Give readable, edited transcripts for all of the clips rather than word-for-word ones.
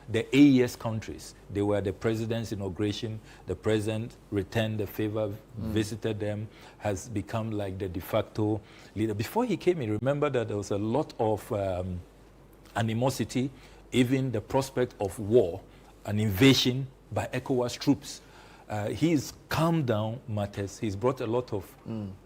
the AES countries. They were the president's inauguration. The president returned the favor, visited them, has become like the de facto leader. Before he came in, remember that there was a lot of animosity, even the prospect of war, an invasion by ECOWAS troops. He's calmed down matters. He's brought a lot of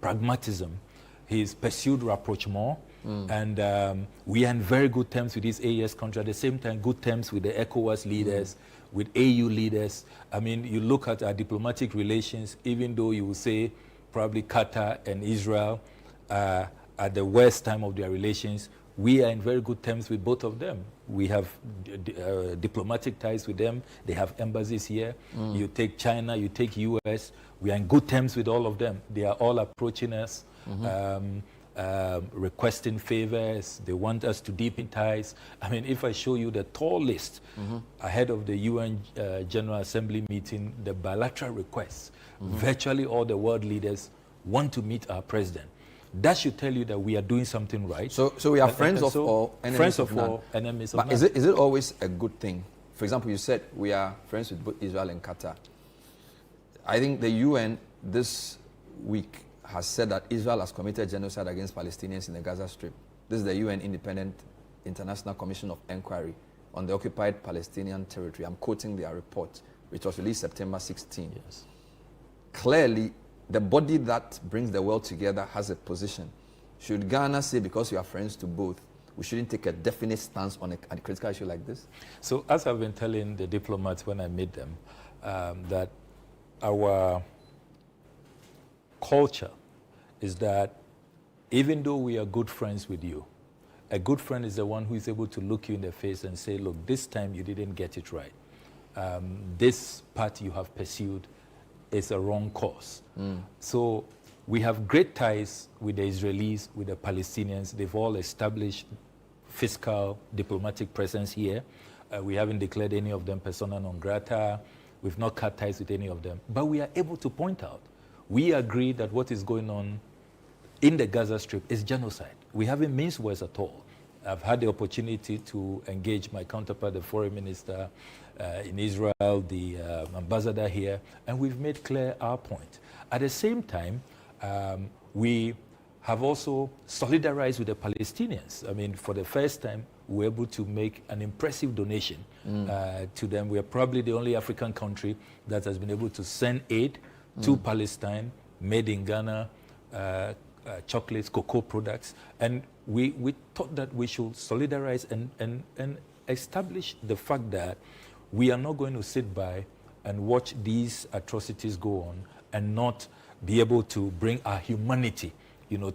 pragmatism. He's pursued rapprochement. And we are in very good terms with these AES countries. At the same time, good terms with the ECOWAS leaders, with AU leaders. I mean, you look at our diplomatic relations, even though you will say probably Qatar and Israel at the worst time of their relations, we are in very good terms with both of them. We have diplomatic ties with them. They have embassies here. You take China, you take US. We are in good terms with all of them. They are all approaching us. Requesting favors. They want us to deepen ties. I mean, if I show you the tall list ahead of the UN General Assembly meeting, the bilateral requests, virtually all the world leaders want to meet our president. That should tell you that we are doing something right. So we are friends of all, enemies of none. Enemies of none. But is it always a good thing? For example, you said we are friends with both Israel and Qatar. I think the UN this week has said that Israel has committed genocide against Palestinians in the Gaza Strip. This is the UN Independent International Commission of Inquiry on the occupied Palestinian territory. I'm quoting their report, which was released September 16. Yes. Clearly, the body that brings the world together has a position. Should Ghana say, because we are friends to both, we shouldn't take a definite stance on a critical issue like this? So as I've been telling the diplomats when I meet them, that our culture is that even though we are good friends with you, a good friend is the one who is able to look you in the face and say, look, this time you didn't get it right. This path you have pursued is a wrong course. So we have great ties with the Israelis, with the Palestinians. They've all established fiscal, diplomatic presence here. We haven't declared any of them persona non grata. We've not cut ties with any of them. But we are able to point out, we agree that what is going on in the Gaza Strip is genocide. We haven't minced words at all. I've had the opportunity to engage my counterpart, the foreign minister in Israel, the ambassador here, and we've made clear our point. At the same time, we have also solidarized with the Palestinians. I mean, for the first time, we're able to make an impressive donation to them. We are probably the only African country that has been able to send aid to Palestine, made in Ghana, chocolates, cocoa products, and we thought that we should solidarize and establish the fact that we are not going to sit by and watch these atrocities go on and not be able to bring our humanity,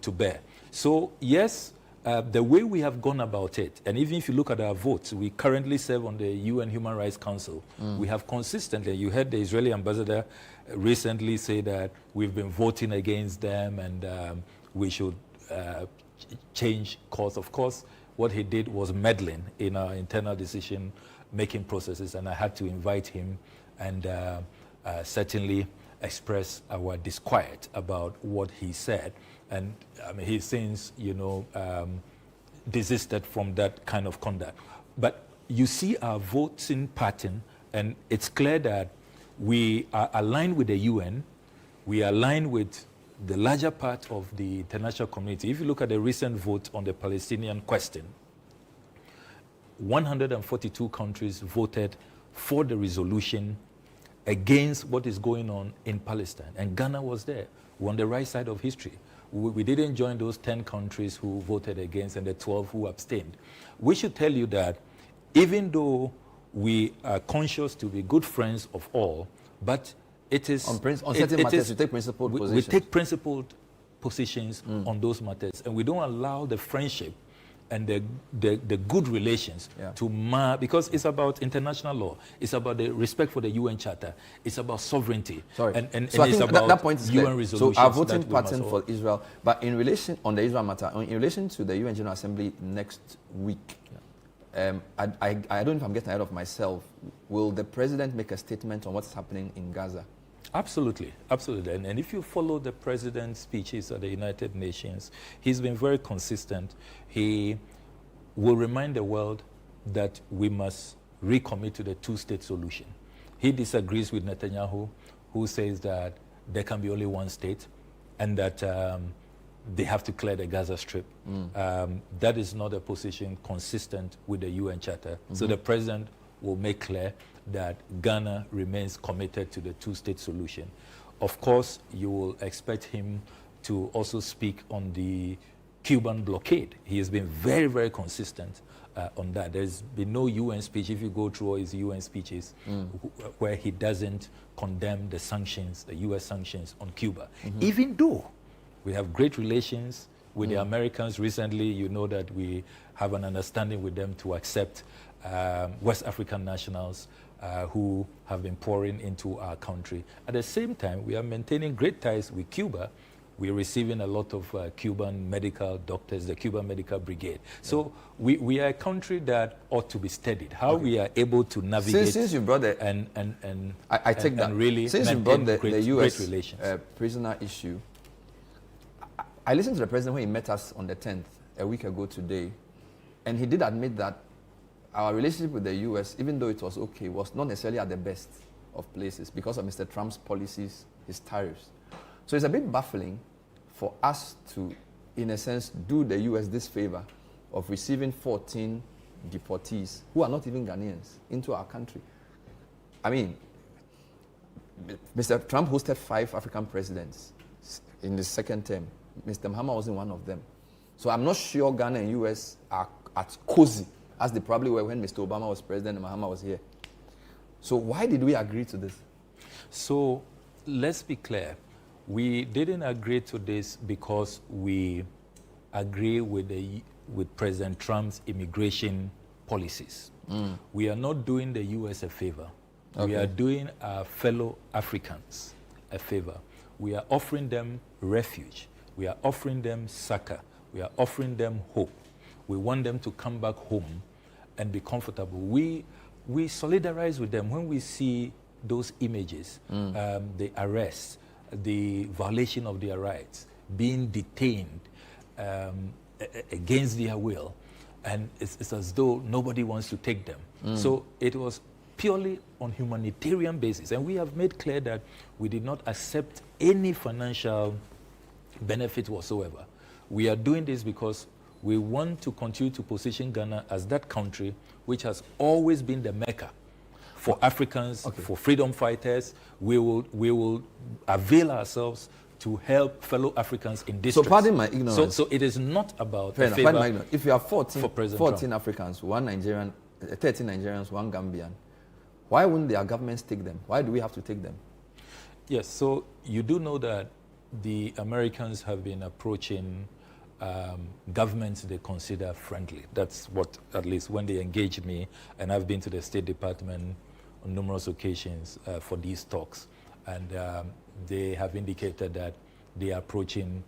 to bear. So yes, the way we have gone about it, and even if you look at our votes, we currently serve on the UN Human Rights Council. We have consistently, you heard the Israeli ambassador recently say that we've been voting against them and we should change course. Of course, what he did was meddling in our internal decision-making processes, and I had to invite him and certainly express our disquiet about what he said. And I mean, he's since, desisted from that kind of conduct. But you see our voting pattern, and it's clear that we are aligned with the UN, we are aligned with the larger part of the international community. If you look at the recent vote on the Palestinian question, 142 countries voted for the resolution against what is going on in Palestine. And Ghana was there. We're on the right side of history. We didn't join those 10 countries who voted against and the 12 who abstained. We should tell you that even though we are conscious to be good friends of all, but it is... On certain matters, you take principled positions. We take principled positions on those matters, and we don't allow the friendship and the good relations to mar, because it's about international law, it's about the respect for the UN Charter, it's about sovereignty. Sorry. And so I it's think about that point is UN clear. resolutions. So our voting pattern for Israel, but in relation, on the Israel matter, in relation to the UN General Assembly next week, I don't know if I'm getting ahead of myself, will the president make a statement on what's happening in Gaza? Absolutely, absolutely. And if you follow the president's speeches at the United Nations, he's been very consistent. He will remind the world that we must recommit to the two-state solution. He disagrees with Netanyahu, who says that there can be only one state and that they have to clear the Gaza Strip. That is not a position consistent with the UN Charter. So the president will make clear that Ghana remains committed to the two-state solution. Of course, you will expect him to also speak on the Cuban blockade. He has been very, very consistent on that. There's been no UN speech, if you go through all his UN speeches, where he doesn't condemn the sanctions, the US sanctions on Cuba. Even though we have great relations with the Americans. Recently, you know that we have an understanding with them to accept West African nationals who have been pouring into our country. At the same time, we are maintaining great ties with Cuba. We're receiving a lot of Cuban medical doctors, the Cuban Medical Brigade. So we are a country that ought to be studied. How we are able to navigate since you brought the, I take that. Really since you brought the US great relations. Prisoner issue, I listened to the president when he met us on the 10th, a week ago today, and he did admit that our relationship with the US, even though it was okay, was not necessarily at the best of places because of Mr. Trump's policies, his tariffs. So it's a bit baffling for us to, in a sense, do the US this favor of receiving 14 deportees who are not even Ghanaians into our country. I mean, Mr. Trump hosted 5 African presidents in the second term. Mr. Mahama wasn't one of them. So I'm not sure Ghana and US are as cozy as they probably were when Mr. Obama was president and Mahama was here. So why did we agree to this? So let's be clear. We didn't agree to this because we agree with President Trump's immigration policies. We are not doing the US a favor. We are doing our fellow Africans a favor. We are offering them refuge. We are offering them succor. We are offering them hope. We want them to come back home and be comfortable. We solidarize with them when we see those images, the arrests, the violation of their rights, being detained against their will, and it's as though nobody wants to take them. So it was purely on humanitarian basis, and we have made clear that we did not accept any financial benefit whatsoever. We are doing this because we want to continue to position Ghana as that country which has always been the Mecca for Africans, for freedom fighters. We will avail ourselves to help fellow Africans in distress. So pardon my ignorance. So it is not about Fair enough, pardon my ignorance. If you have 14 Africans, 1 Nigerian, 13 Nigerians, 1 Gambian, why wouldn't their governments take them? Why do we have to take them? Yes, so you do know that the Americans have been approaching governments they consider friendly. That's what, at least when they engage me, and I've been to the State Department on numerous occasions for these talks, and they have indicated that they are approaching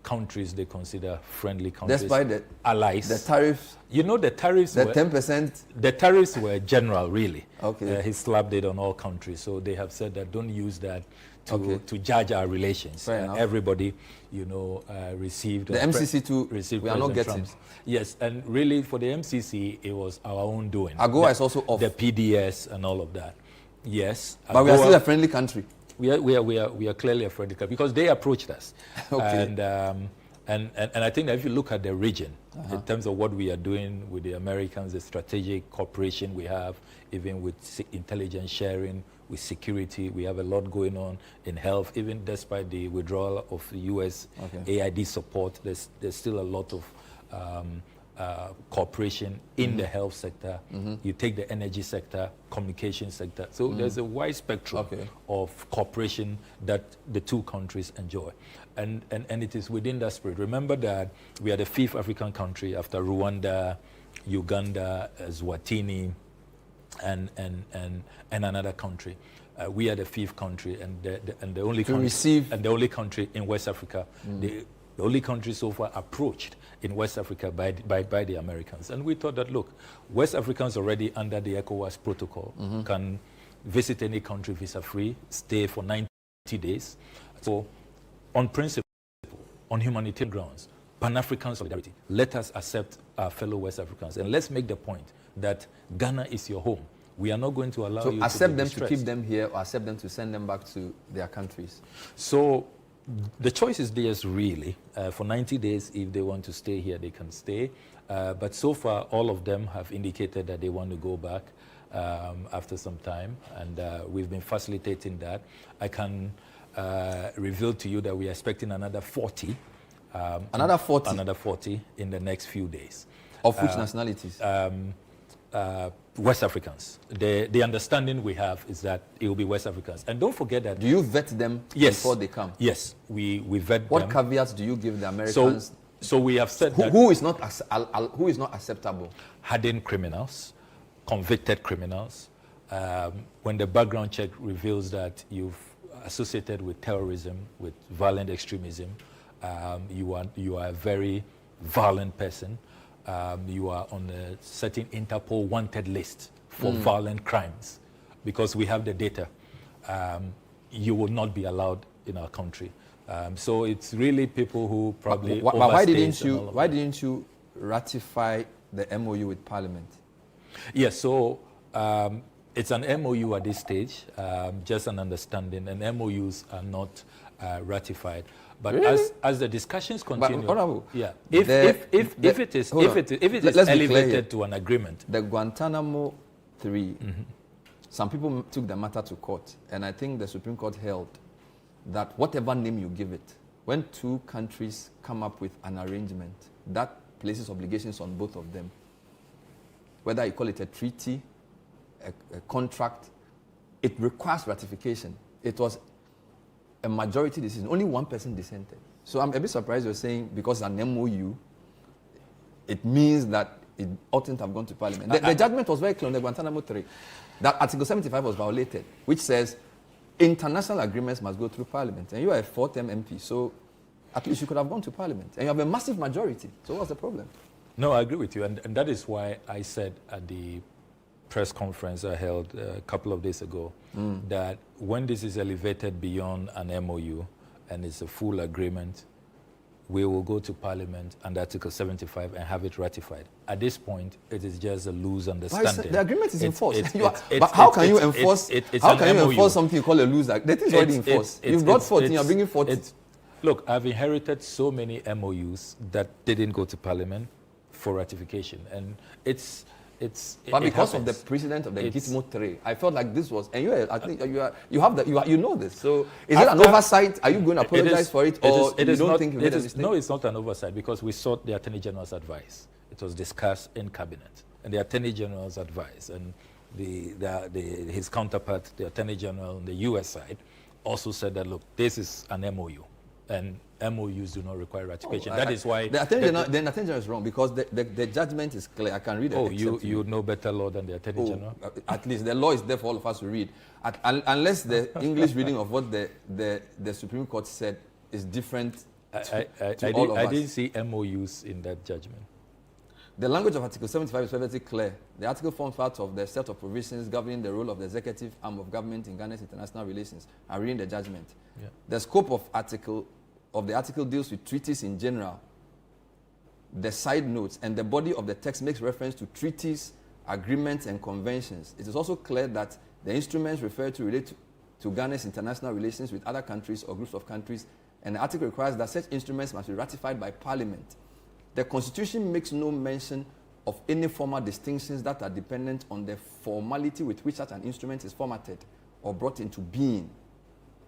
countries they consider friendly countries. Despite the allies. The tariffs. You know, the tariffs the were 10%. The tariffs were general, really. Okay. He slapped it on all countries, so they have said that don't use that to judge our relations. Everybody, you know, received the MCC too. Received we are not getting. Trump's. Yes, and really for the MCC, it was our own doing. AGOA is also off. The PDS and all of that. Yes, but AGOA, we are still a friendly country. We are clearly a friendly country because they approached us. And I think that if you look at the region, in terms of what we are doing with the Americans, the strategic cooperation we have, even with intelligence sharing, with security, we have a lot going on in health. Even despite the withdrawal of the U.S. AID support, there's still a lot of cooperation in the health sector. You take the energy sector, communication sector. So there's a wide spectrum of cooperation that the two countries enjoy. And it is within that spirit. Remember that we are the 5th African country after Rwanda, Uganda, Eswatini, and another country. We are the 5th country and the only country and the only country in West Africa. The only country so far approached in West Africa by the Americans. And we thought that, look, West Africans already under the ECOWAS protocol can visit any country visa-free, stay for 90 days. So on principle, on humanitarian grounds, Pan-African solidarity, let us accept our fellow West Africans. And let's make the point that Ghana is your home. We are not going to allow you to accept them distressed. to keep them here or accept them to send them back to their countries. So the choice is theirs, really. For 90 days, if they want to stay here, they can stay. But so far, all of them have indicated that they want to go back after some time, and we've been facilitating that. I can reveal to you that we are expecting another 40. Another 40? Another 40 in the next few days. Of which nationalities? West Africans. The understanding we have is that it will be West Africans. And don't forget that... Do you vet them before they come? Yes, we vet them. What caveats do you give the Americans? So we have said that... Who is not acceptable? Hardened criminals, convicted criminals. When the background check reveals that you've associated with terrorism, with violent extremism, you are a very violent person. You are on a certain Interpol wanted list for violent crimes, because we have the data. You will not be allowed in our country. So it's really people who probably why didn't you ratify the MOU with Parliament? Yes, so it's an MOU at this stage, just an understanding, and MOUs are not ratified. But really? as the discussions continue, if it is elevated to an agreement. The Guantanamo 3, some people took the matter to court, and I think the Supreme Court held that whatever name you give it, when two countries come up with an arrangement, that places obligations on both of them. Whether you call it a treaty, a contract, it requires ratification. It was a majority decision. Only one person dissented. So I'm a bit surprised you're saying because it's an MOU, it means that it oughtn't have gone to Parliament. The judgment was very clear on the Guantanamo 3, that Article 75 was violated, which says international agreements must go through Parliament. And you are a 4th MP, so at least you could have gone to Parliament. And you have a massive majority. So what's the problem? No, I agree with you. And that is why I said at the press conference I held a couple of days ago that when this is elevated beyond an MOU and it's a full agreement, we will go to Parliament under Article 75 and have it ratified. At this point, it is just a loose understanding. The agreement is enforced. But how can you enforce something you call a loose agreement? That is already enforced. You've brought 14, you're bringing 40. Look, I've inherited so many MOUs that didn't go to Parliament for ratification. And but because of the precedent of the Gitmo 3, I felt like this was, and you know this. So is it an oversight? Are you going to apologize for it, or you don't think you made a mistake? No, it's not an oversight, because we sought the Attorney General's advice. It was discussed in Cabinet, and the Attorney General's advice, and his counterpart, the Attorney General on the U.S. side, also said that, look, this is an MOU, and MOUs do not require ratification. That is why... The Attorney General is wrong, because the judgment is clear. I can read it. Oh, you know better law than the Attorney General? At least the law is there for all of us to read. Unless the English reading of what the Supreme Court said is different to all of us. I didn't see MOUs in that judgment. The language of Article 75 is perfectly clear. The article forms part of the set of provisions governing the role of the executive arm of government in Ghana's international relations. I'm reading the judgment. Yeah. The scope of the article deals with treaties in general. The side notes and the body of the text makes reference to treaties, agreements, and conventions. It is also clear that the instruments referred to relate to Ghana's international relations with other countries or groups of countries, and the article requires that such instruments must be ratified by Parliament. The Constitution makes no mention of any formal distinctions that are dependent on the formality with which such an instrument is formatted or brought into being.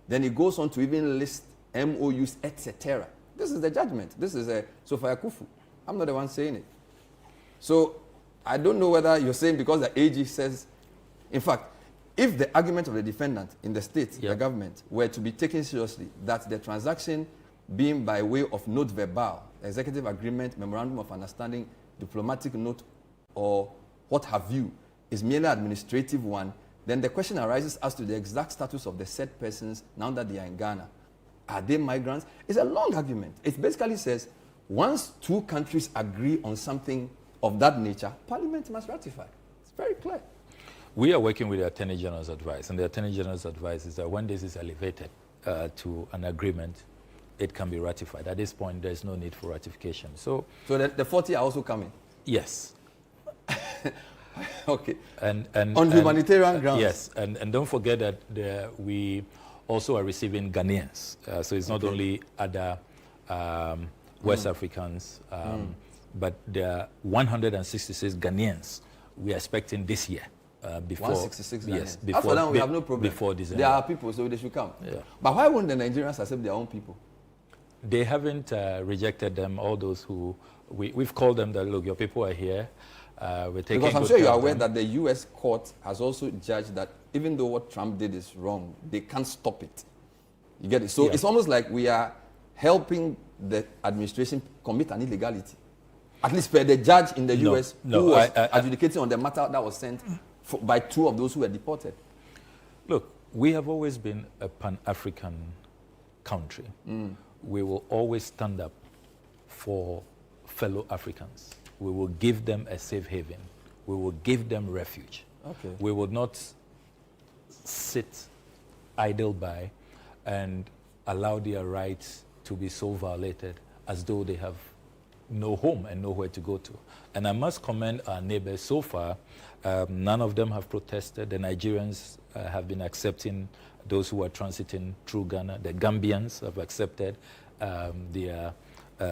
Then it goes on to even list MOUs, etc. This is the judgment. This is Sophia Kufu. I'm not the one saying it. So I don't know whether you're saying because the AG says, in fact, if the argument of the defendant in the state, the government, were to be taken seriously, that the transaction being by way of note verbal, executive agreement, memorandum of understanding, diplomatic note, or what have you, is merely an administrative one, then the question arises as to the exact status of the said persons now that they are in Ghana. Are they migrants? It's a long argument. It basically says, once two countries agree on something of that nature, Parliament must ratify. It's very clear. We are working with the Attorney General's advice, and the Attorney General's advice is that when this is elevated to an agreement, it can be ratified. At this point, there's no need for ratification. So the 40 are also coming? Yes. Okay. And on humanitarian grounds. Yes, and don't forget that we also are receiving Ghanaians. So it's not only other West Africans, but there are 166 Ghanaians we are expecting this year. Before 166 Ghanaians. Yes, before, after that we have no problem. Before December. There are people, so they should come. Yeah. But why wouldn't the Nigerians accept their own people? They haven't rejected them. All those who we've called them that, look, your people are here. We're taking because I'm good sure you care are of aware them. that the U.S. court has also judged that even though what Trump did is wrong, they can't stop it. You get it? So it's almost like we are helping the administration commit an illegality. At least per the judge in the U.S. who was adjudicating on the matter that was sent by two of those who were deported. Look, we have always been a Pan-African country. We will always stand up for fellow Africans. We will give them a safe haven. We will give them refuge. Okay. We will not sit idle by and allow their rights to be so violated as though they have no home and nowhere to go to. And I must commend our neighbors so far. None of them have protested. The Nigerians have been accepting those who are transiting through Ghana. The Gambians have accepted their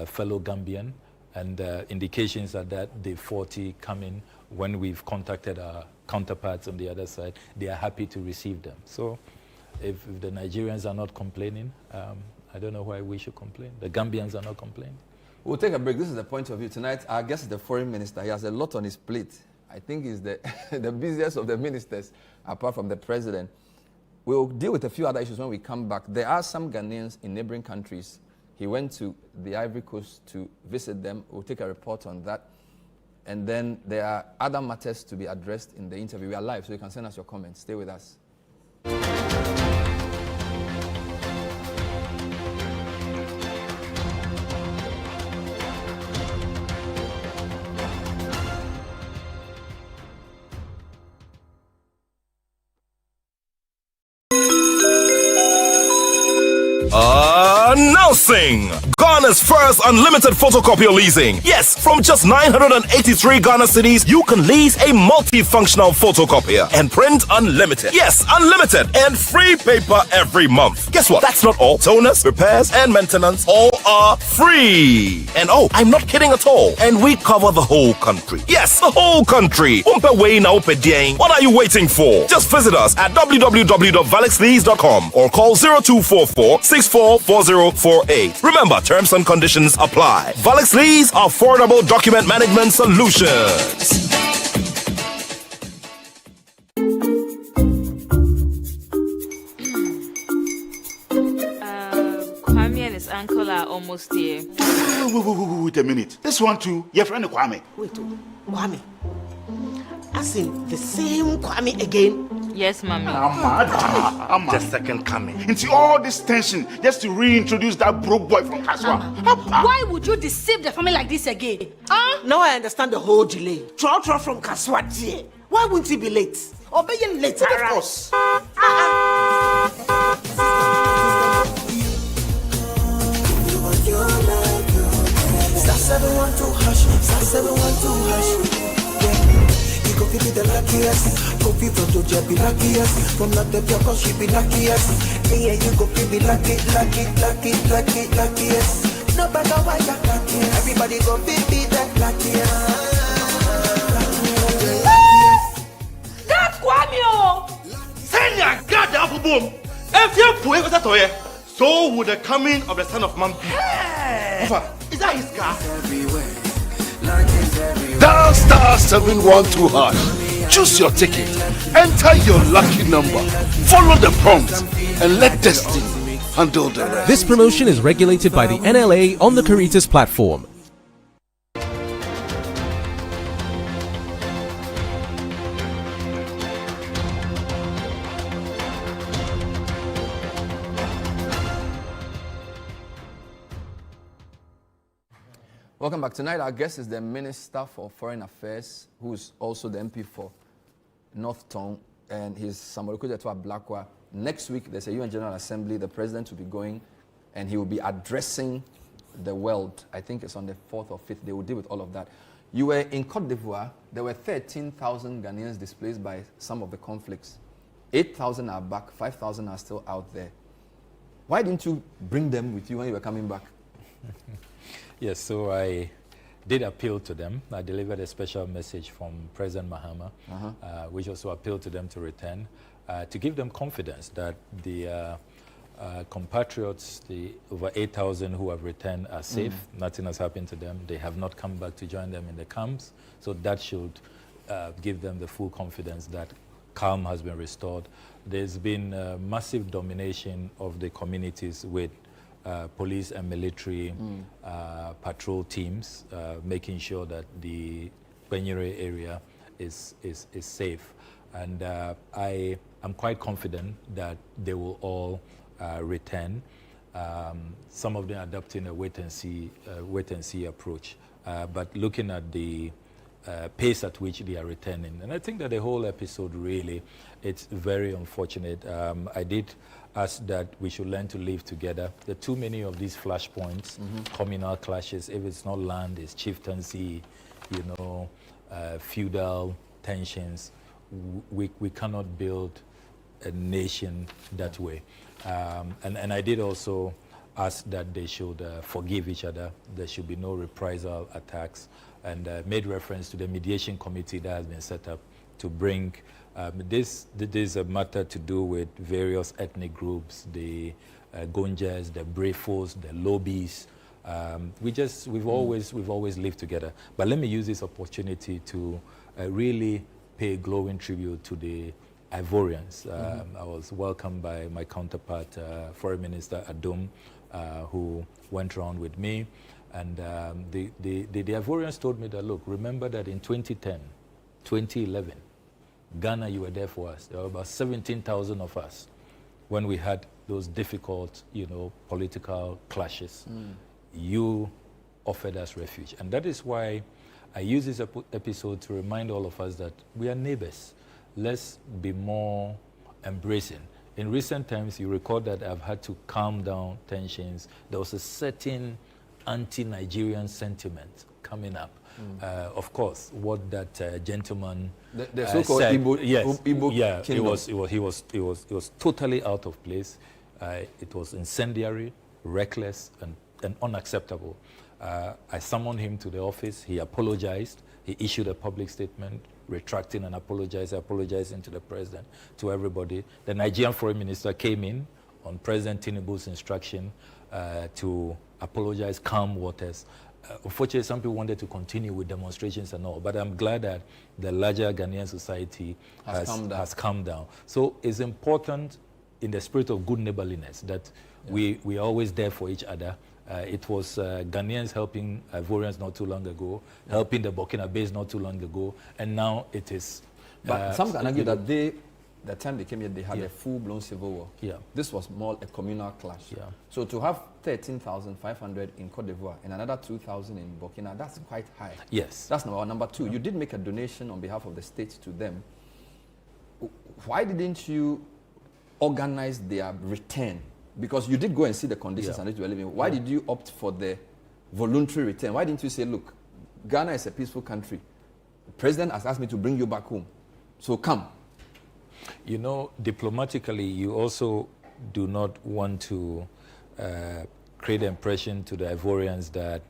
fellow Gambian, and indications are that the 40 coming, when we've contacted our counterparts on the other side, they are happy to receive them. So if the Nigerians are not complaining, I don't know why we should complain. The Gambians are not complaining. We'll take a break. This is the point of view. Tonight, our guest is the foreign minister. He has a lot on his plate. I think he's the, the busiest of the ministers, apart from the president. We'll deal with a few other issues when we come back. There are some Ghanaians in neighboring countries. He went to the Ivory Coast to visit them. We'll take a report on that. And then there are other matters to be addressed in the interview. We are live, so you can send us your comments. Stay with us. Announcing Ghana's first unlimited photocopier leasing. Yes, from just 983 Ghana cedis, you can lease a multifunctional photocopier and print unlimited. Yes, unlimited and free paper every month. Guess what? That's not all. Toners, repairs, and maintenance all are free. And oh, I'm not kidding at all. And we cover the whole country. Yes, the whole country. What are you waiting for? Just visit us at www.valexlease.com or call 0244 644048. Remember, terms and conditions apply. Valex Lease, affordable document management solutions. Kwame and his uncle are almost here. Wait a minute. This one too, your friend Kwame. Wait, Kwame. As in the same Kwame again? Yes, mommy. I'm the second coming. Into all this tension just to reintroduce that broke boy from Kaswa. Why would you deceive the family like this again? Now I understand the whole delay. Trot from Kaswa dear. Why wouldn't he be late? Or be later? Of course. Star 712 hush, star 712 hush. You go be the luckiest. Go be from Georgia, be luckiest. From not the cause she be luckiest. Yeah, you go be lucky, luckiest. No matter why you're luckiest. Everybody go be the luckiest. That's Kwame! Send your God the apple boom. If you put it away, so would the coming of the Son of Man be. Is that his car? Dial star 712 hash. Choose your ticket. Enter your lucky number. Follow the prompts and let destiny handle the rest. This promotion is regulated by the NLA on the Caritas platform. Welcome back. Tonight, our guest is the Minister for Foreign Affairs, who is also the MP for North Tongue, and he's Okudzeto Ablakwa. Next week, there's a UN General Assembly. The President will be going, and he will be addressing the world. I think it's on the 4th or 5th. They will deal with all of that. You were in Côte d'Ivoire. There were 13,000 Ghanaians displaced by some of the conflicts. 8,000 are back. 5,000 are still out there. Why didn't you bring them with you when you were coming back? Yes, so I did appeal to them. I delivered a special message from President Mahama, which also appealed to them to return, to give them confidence that the compatriots, the over 8,000 who have returned, are safe. Nothing has happened to them. They have not come back to join them in the camps. So that should give them the full confidence that calm has been restored. There's been massive domination of the communities with police and military patrol teams, making sure that the Penyere area is safe. And I am quite confident that they will all return. Some of them adopting a wait and see approach, but looking at the pace at which they are returning. And I think that the whole episode really, it's very unfortunate. I did ask that we should learn to live together. There are too many of these flashpoints, communal clashes. If it's not land, it's chieftaincy, feudal tensions. We cannot build a nation that way. And I did also ask that they should forgive each other. There should be no reprisal attacks, and made reference to the mediation committee that has been set up to bring this is a matter to do with various ethnic groups, the Gonjas, the Brefos, the Lobbies. We've always lived together. But let me use this opportunity to really pay glowing tribute to the Ivorians. I was welcomed by my counterpart, Foreign Minister Adom, who went around with me. And the Ivorians told me that, look, remember that in 2010, 2011, Ghana, you were there for us. There were about 17,000 of us when we had those difficult, political clashes. You offered us refuge. And that is why I use this episode to remind all of us that we are neighbors. Let's be more embracing. In recent times, you recall that I've had to calm down tensions. There was a certain anti-Nigerian sentiment coming up. Of course, what that gentleman the so-called said, Igbo kingdom. It was totally out of place. It was incendiary, reckless, and unacceptable. I summoned him to the office. He apologized. He issued a public statement retracting and apologizing to the president, to everybody. The Nigerian foreign minister came in on President Tinubu's instruction to apologize, calm waters. Unfortunately, some people wanted to continue with demonstrations and all, but I'm glad that the larger Ghanaian society has calmed down. So it's important, in the spirit of good neighborliness, that we are always there for each other. It was Ghanaians helping Ivorians not too long ago, helping the Burkinabés not too long ago, and now it is... But some can argue that the time they came here, they had a full-blown civil war. This was more a communal clash. So to have 13,500 in Côte d'Ivoire and another 2,000 in Burkina, that's quite high. Yes. That's number one. Number two, you did make a donation on behalf of the state to them. Why didn't you organize their return? Because you did go and see the conditions in which you were living. Why did you opt for the voluntary return? Why didn't you say, look, Ghana is a peaceful country. The president has asked me to bring you back home. So come. Diplomatically, you also do not want to create the impression to the Ivorians that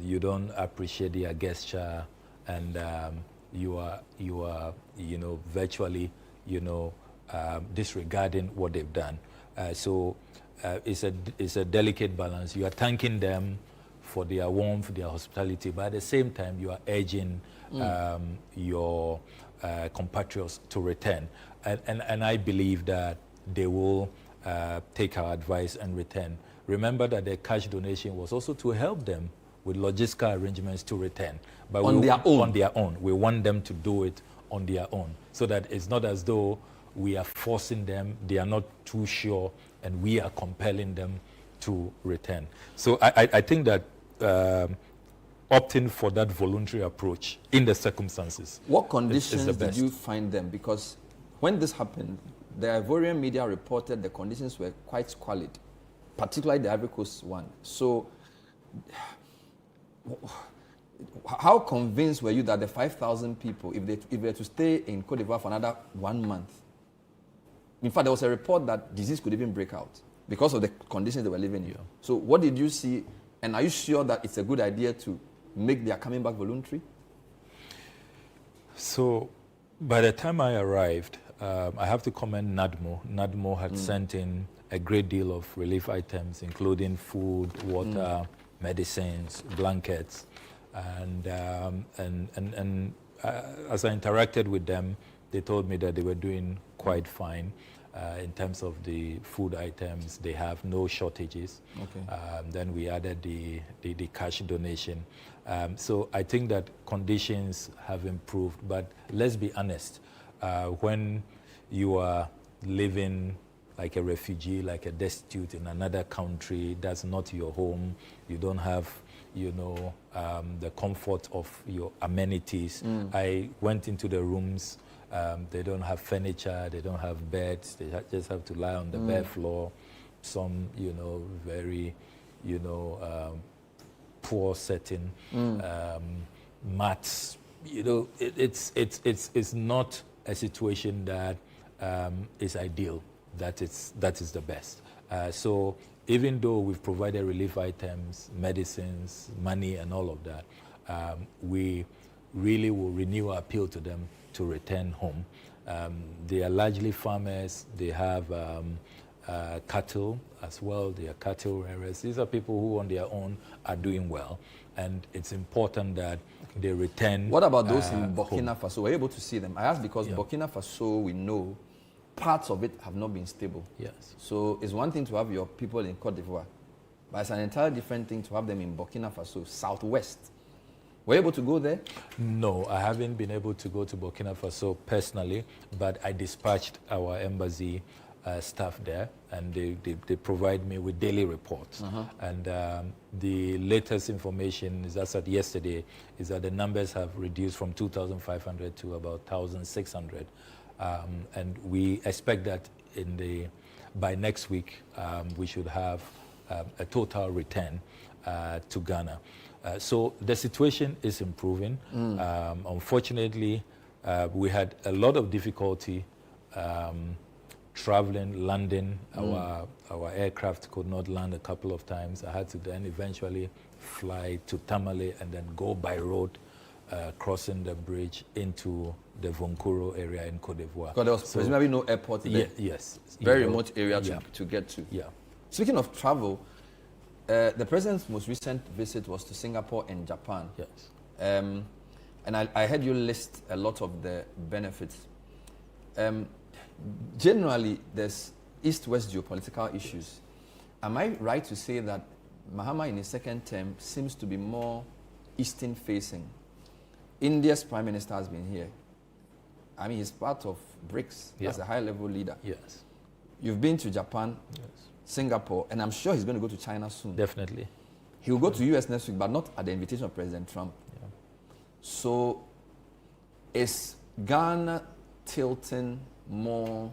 you don't appreciate their gesture and you are virtually, disregarding what they've done. So it's a delicate balance. You are thanking them for their warmth, their hospitality, but at the same time, you are urging your compatriots to return. And I believe that they will take our advice and return. Remember that the cash donation was also to help them with logistical arrangements to return. But on their own. We want them to do it on their own, so that it's not as though we are forcing them, they are not too sure, and we are compelling them to return. So I think that opting for that voluntary approach in the circumstances. What conditions did you find them? Because when this happened, the Ivorian media reported the conditions were quite squalid, particularly the Ivory Coast one. So How convinced were you that the 5,000 people, if they were to stay in Cote d'Ivoire for another 1 month, in fact, there was a report that disease could even break out because of the conditions they were living in. So what did you see, and are you sure that it's a good idea to make their coming back voluntary? So by the time I arrived, I have to commend NADMO. NADMO had sent in a great deal of relief items, including food, water, medicines, blankets, and as I interacted with them, they told me that they were doing quite fine in terms of the food items. They have no shortages. Okay. Then we added the cash donation. So I think that conditions have improved, but let's be honest. When you are living like a refugee, like a destitute in another country, that's not your home, you don't have, the comfort of your amenities. I went into the rooms, they don't have furniture, they don't have beds, they just have to lie on the bare floor. Some, very, poor setting, mats. It's not a situation that is ideal. That is the best. So even though we've provided relief items, medicines, money, and all of that, we really will renew our appeal to them to return home. They are largely farmers. They have cattle as well. They are cattle rearers. These are people who on their own are doing well. And it's important that they return. What about those in Burkina home. Faso? Were you able to see them? I asked because Burkina Faso, we know, parts of it have not been stable. Yes. So it's one thing to have your people in Cote d'Ivoire, but it's an entirely different thing to have them in Burkina Faso, southwest. Were you able to go there? No, I haven't been able to go to Burkina Faso personally, but I dispatched our embassy staff there, and they provide me with daily reports. And the latest information is as of yesterday is that the numbers have reduced from 2,500 to about 1,600. And we expect that by next week, we should have a total return to Ghana. So the situation is improving. Unfortunately, we had a lot of difficulty traveling, landing. Our aircraft could not land a couple of times. I had to then eventually fly to Tamale and then go by road, crossing the bridge into the Vonkoro area in Cote d'Ivoire. Because there was presumably no airport there. Yes. Very remote area to get to. Yeah. Speaking of travel, the president's most recent visit was to Singapore and Japan. Yes. And I heard you list a lot of the benefits. Generally, there's East-West geopolitical issues. Am I right to say that Mahama in his second term seems to be more Eastern-facing? India's prime minister has been here. I mean, he's part of BRICS as a high-level leader. Yes. You've been to Japan, Singapore, and I'm sure he's going to go to China soon. Definitely. He will go to US next week, but not at the invitation of President Trump. Yeah. So is Ghana tilting more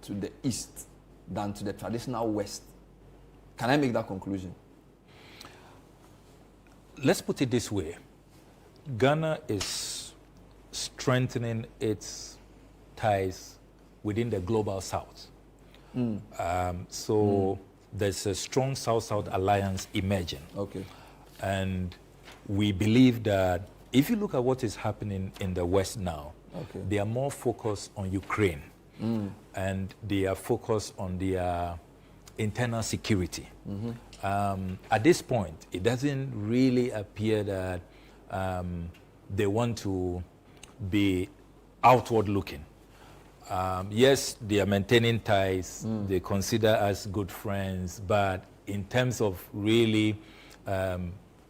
to the east than to the traditional west? Can I make that conclusion? Let's put it this way. Ghana is strengthening its ties within the global south. So there's a strong South-South alliance emerging. Okay. And we believe that if you look at what is happening in the West now, they are more focused on Ukraine. And they are focused on their internal security. At this point, it doesn't really appear that they want to be outward looking. Yes, they are maintaining ties. They consider us good friends, but in terms of really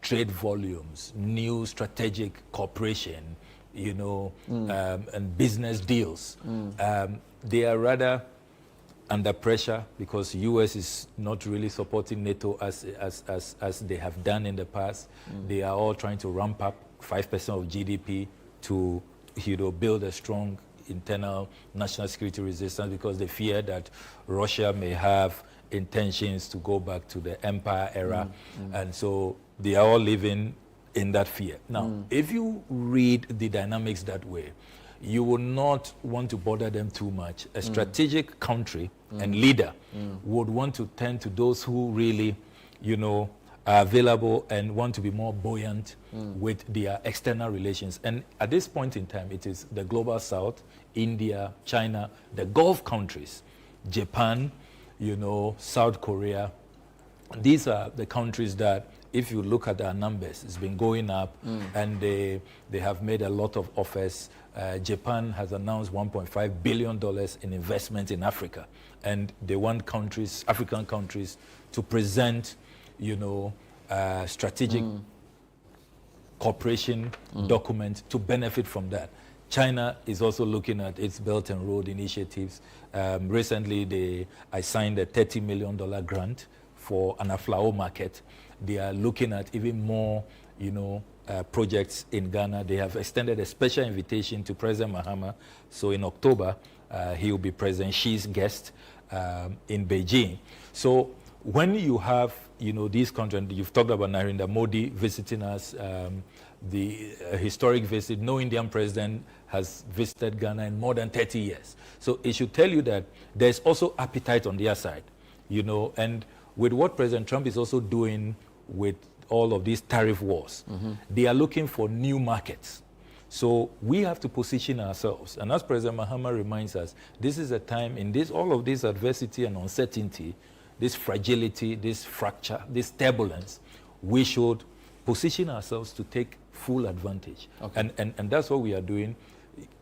trade volumes, new strategic cooperation, and business deals, they are rather under pressure because U.S. is not really supporting NATO as they have done in the past. They are all trying to ramp up 5% of GDP to build a strong internal national security resistance because they fear that Russia may have intentions to go back to the empire era. And so they are all living in that fear. Now, if you read the dynamics that way, you will not want to bother them too much. A strategic country and leader would want to tend to those who really, are available and want to be more buoyant with their external relations. And at this point in time, it is the global south, India, China, the Gulf countries, Japan, South Korea. These are the countries that, if you look at their numbers, it's been going up, and they have made a lot of offers. Japan has announced $1.5 billion in investment in Africa, and they want African countries, to present, strategic cooperation document to benefit from that. China is also looking at its Belt and Road initiatives. Recently, I signed a $30 million grant for an Aflao market. They are looking at even more, projects in Ghana. They have extended a special invitation to President Mahama. So in October, he will be President Xi's guest in Beijing. So when you have, these countries, you've talked about Narendra Modi visiting us, the historic visit. No Indian president has visited Ghana in more than 30 years. So it should tell you that there's also appetite on their side, and with what President Trump is also doing with all of these tariff wars, they are looking for new markets. So we have to position ourselves. And as President Mahama reminds us, this is a time in all of this adversity and uncertainty, this fragility, this fracture, this turbulence, we should position ourselves to take full advantage. Okay. And that's what we are doing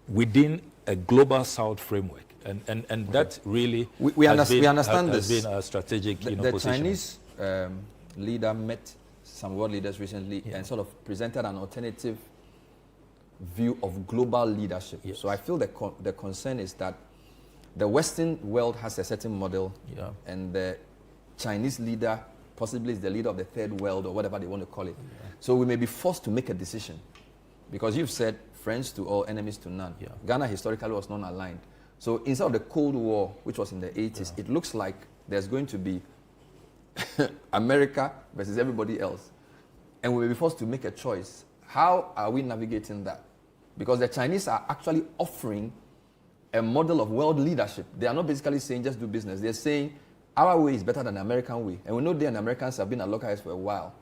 within a global South framework. And that really we understand has been a strategic the position. Chinese leader met some world leaders recently and sort of presented an alternative view of global leadership. Yes. So I feel the concern is that the Western world has a certain model, and the Chinese leader possibly is the leader of the third world, or whatever they want to call it. Yeah. So we may be forced to make a decision, because you've said friends to all, enemies to none. Yeah. Ghana historically was non-aligned. So instead of the Cold War, which was in the 80s, it looks like there's going to be America versus everybody else. And we may be forced to make a choice. How are we navigating that? Because the Chinese are actually offering a model of world leadership. They are not basically saying just do business. They're saying our way is better than the American way. And we know they and Americans have been at localized for a while.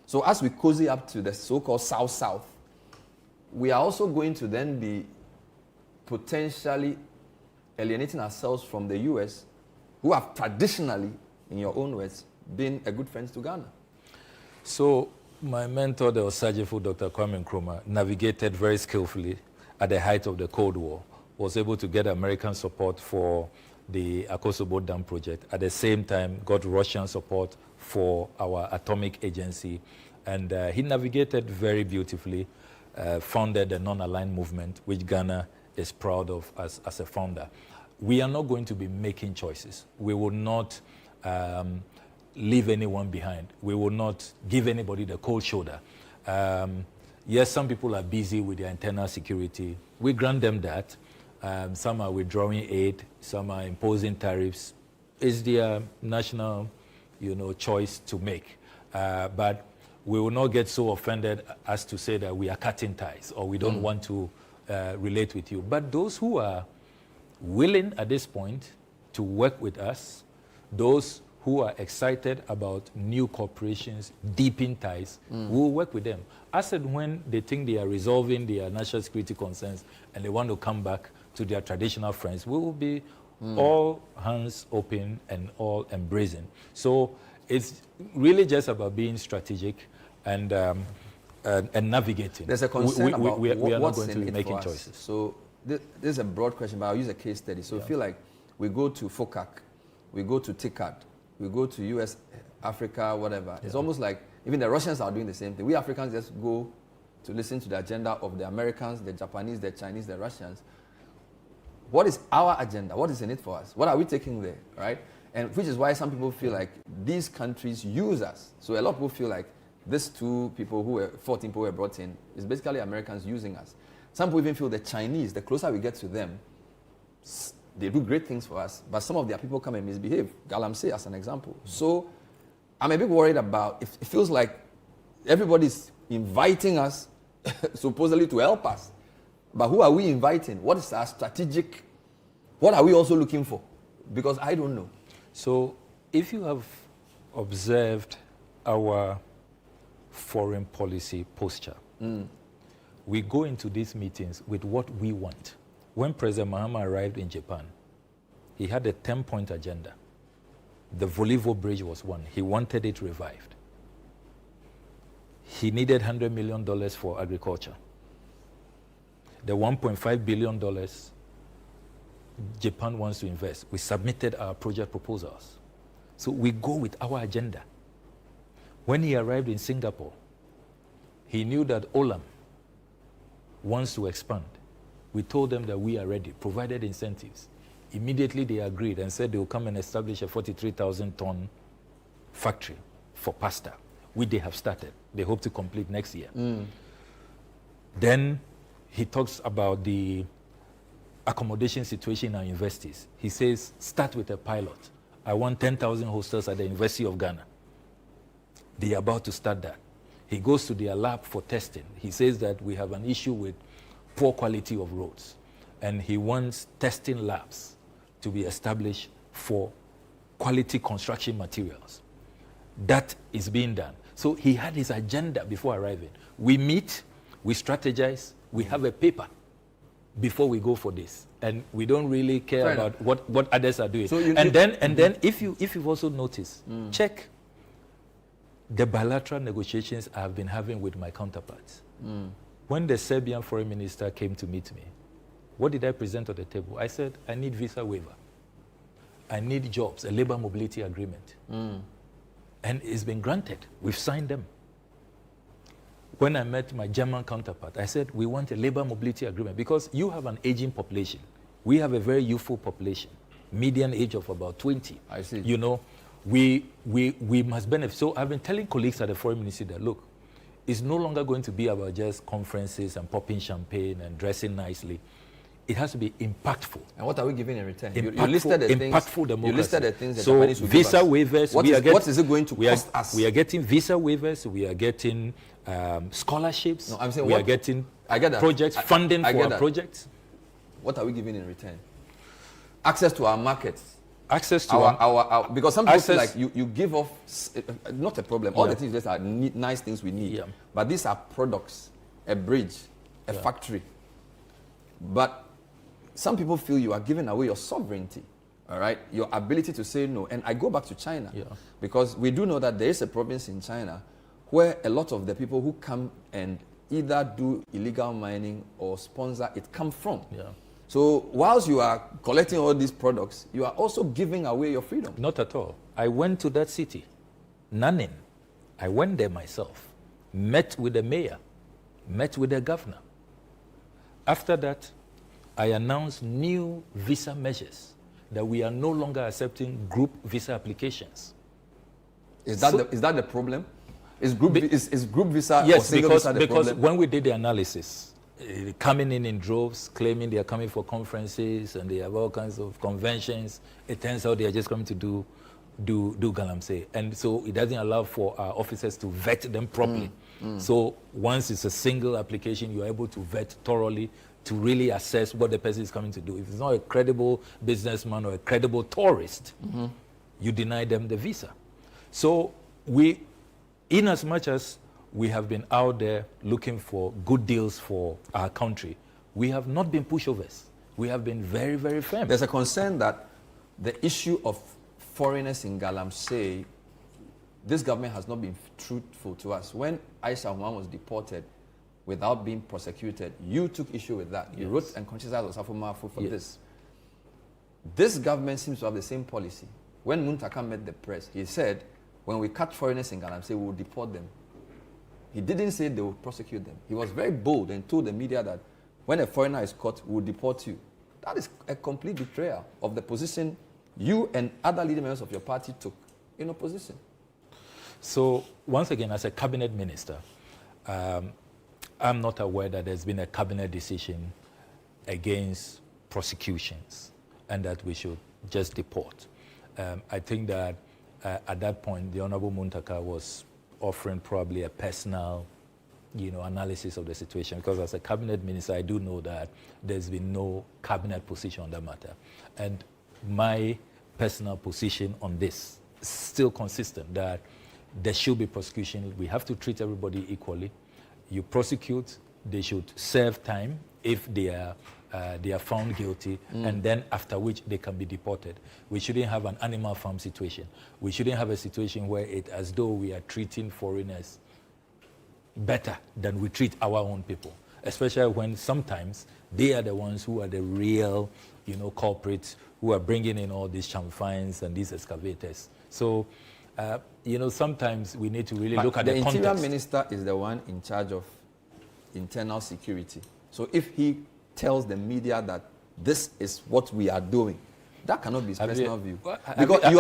So as we cozy up to the so-called South-South, we are also going to then be potentially alienating ourselves from the US, who have traditionally, in your own words, been a good friend to Ghana. So my mentor, the Osagefo Dr. Kwame Nkrumah, navigated very skillfully at the height of the Cold War, was able to get American support for the Akosobo Dam project. At the same time, got Russian support for our atomic agency. And he navigated very beautifully, founded the non-aligned movement, which Ghana is proud of as a founder. We are not going to be making choices. We will not leave anyone behind. We will not give anybody the cold shoulder. Yes, some people are busy with their internal security. We grant them that. Some are withdrawing aid, some are imposing tariffs. It's their national, choice to make. But we will not get so offended as to say that we are cutting ties or we don't want to relate with you. But those who are willing at this point to work with us, those who are excited about new corporations, deepen ties, we will work with them. As and when they think they are resolving their national security concerns and they want to come back to their traditional friends, we will be all hands open and all embracing. So it's really just about being strategic and navigating. There's a concern about we are not what's going to be in it making for us. choices. So this is a broad question, but I'll use a case study. So I feel like we go to FOCAC, we go to TICAD, we go to US, Africa, whatever. It's almost like even the Russians are doing the same thing. We Africans just go to listen to the agenda of the Americans, the Japanese, the Chinese, the Russians. What is our agenda? What is in it for us? What are we taking there, right? And which is why some people feel like these countries use us. So a lot of people feel like these 14 people who were brought in, is basically Americans using us. Some people even feel the Chinese, the closer we get to them, they do great things for us, but some of their people come and misbehave. Galamsey as an example. So I'm a bit worried about, it feels like everybody's inviting us, supposedly to help us. But who are we inviting? What is our strategic? What are we also looking for? Because I don't know. So if you have observed our foreign policy posture, we go into these meetings with what we want. When President Mahama arrived in Japan, he had a 10-point agenda. The Volivo Bridge was one. He wanted it revived. He needed $100 million for agriculture. The $1.5 billion Japan wants to invest, we submitted our project proposals. So we go with our agenda. When he arrived in Singapore, he knew that Olam wants to expand. We told them that we are ready, provided incentives. Immediately they agreed and said they will come and establish a 43,000-ton factory for pasta, which they have started. They hope to complete next year. Then he talks about the accommodation situation in our universities. He says, start with a pilot. I want 10,000 hostels at the University of Ghana. They are about to start that. He goes to their lab for testing. He says that we have an issue with poor quality of roads. And he wants testing labs to be established for quality construction materials. That is being done. So he had his agenda before arriving. We meet, we strategize, we have a paper before we go for this. And we don't really care about what others are doing. So then if you've also noticed, check the bilateral negotiations I've been having with my counterparts. When the Serbian foreign minister came to meet me, what did I present on the table? I said, I need visa waiver. I need jobs, a labor mobility agreement. And it's been granted. We've signed them. When I met my German counterpart, I said, we want a labor mobility agreement because you have an aging population. We have a very youthful population, median age of about 20. I see. You know, we must benefit. So I've been telling colleagues at the foreign ministry that, look, it's no longer going to be about just conferences and popping champagne and dressing nicely. It has to be impactful. And what are we giving in return? You listed the things. Impactful democracy. You listed the things that so Japanese will visa give us. waivers. What is it going to cost us? We are getting visa waivers. We are getting scholarships. No, I'm saying we are getting projects, funding for our projects. What are we giving in return? Access to our markets. Access to our because some people feel like you give off not a problem. All the things that are nice things we need. But these are products, a bridge, a factory. But some people feel you are giving away your sovereignty, all right? Your ability to say no. And I go back to China because we do know that there is a province in China where a lot of the people who come and either do illegal mining or sponsor it come from. So whilst you are collecting all these products, you are also giving away your freedom. Not at all. I went to that city, Nanning. I went there myself, met with the mayor, met with the governor. After that, I announced new visa measures that we are no longer accepting group visa applications. Is that the problem? Is group visa yes, or single visa the because problem? When we did the analysis, coming in droves, claiming they are coming for conferences and they have all kinds of conventions, it turns out they are just coming to do Galamsey. And so it doesn't allow for our officers to vet them properly. So once it's a single application, you're able to vet thoroughly to really assess what the person is coming to do. If it's not a credible businessman or a credible tourist, you deny them the visa. So we, in as much as we have been out there looking for good deals for our country, we have not been pushovers. We have been very, very firm. There's a concern that the issue of foreigners in Galamsey, this government has not been truthful to us. When Aisha Human was deported without being prosecuted, you took issue with that. You wrote and criticized Osafo Mafu for this. This government seems to have the same policy. When Muntaka met the press, he said, when we catch foreigners in Galamsey, we will deport them. He didn't say they will prosecute them. He was very bold and told the media that when a foreigner is caught, we will deport you. That is a complete betrayal of the position you and other leading members of your party took in opposition. So once again, as a cabinet minister, I'm not aware that there's been a cabinet decision against prosecutions and that we should just deport. I think that at that point, the Honorable Muntaka was offering probably a personal analysis of the situation, because as a cabinet minister, I do know that there's been no cabinet position on the matter. And my personal position on this is still consistent, that there should be prosecution. We have to treat everybody equally. You prosecute, they should serve time if they are found guilty, and then after which they can be deported. We shouldn't have an animal farm situation. We shouldn't have a situation where it's as though we are treating foreigners better than we treat our own people, especially when sometimes they are the ones who are the real, culprits, who are bringing in all these chamfines and these excavators. So, sometimes we need to really look at the context. The Interior Minister is the one in charge of internal security. So if he tells the media that this is what we are doing, that cannot be his personal view. Because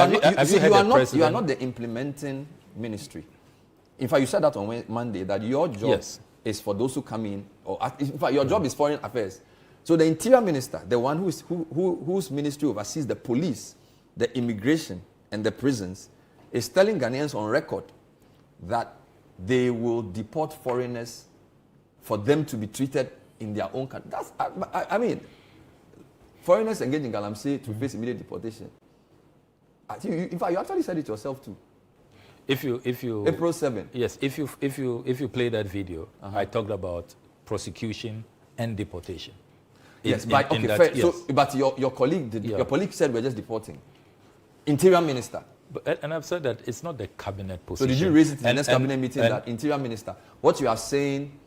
you are not the implementing ministry. In fact, you said that on Monday, that your job is for those who come in, in fact, your job is foreign affairs. So the Interior Minister, the one whose ministry oversees the police, the immigration, and the prisons, is telling Ghanaians on record that they will deport foreigners for them to be treated in their own country. That's, I mean, foreigners engaged in Galamsey to face immediate deportation. In fact, you actually said it yourself too. If you April 7. Yes, if you play that video, I talked about prosecution and deportation. Yes, but your colleague your colleague said we're just deporting. Interior Minister. And I've said that it's not the cabinet position. So did you raise it in the next cabinet meeting that Interior Minister, what you are saying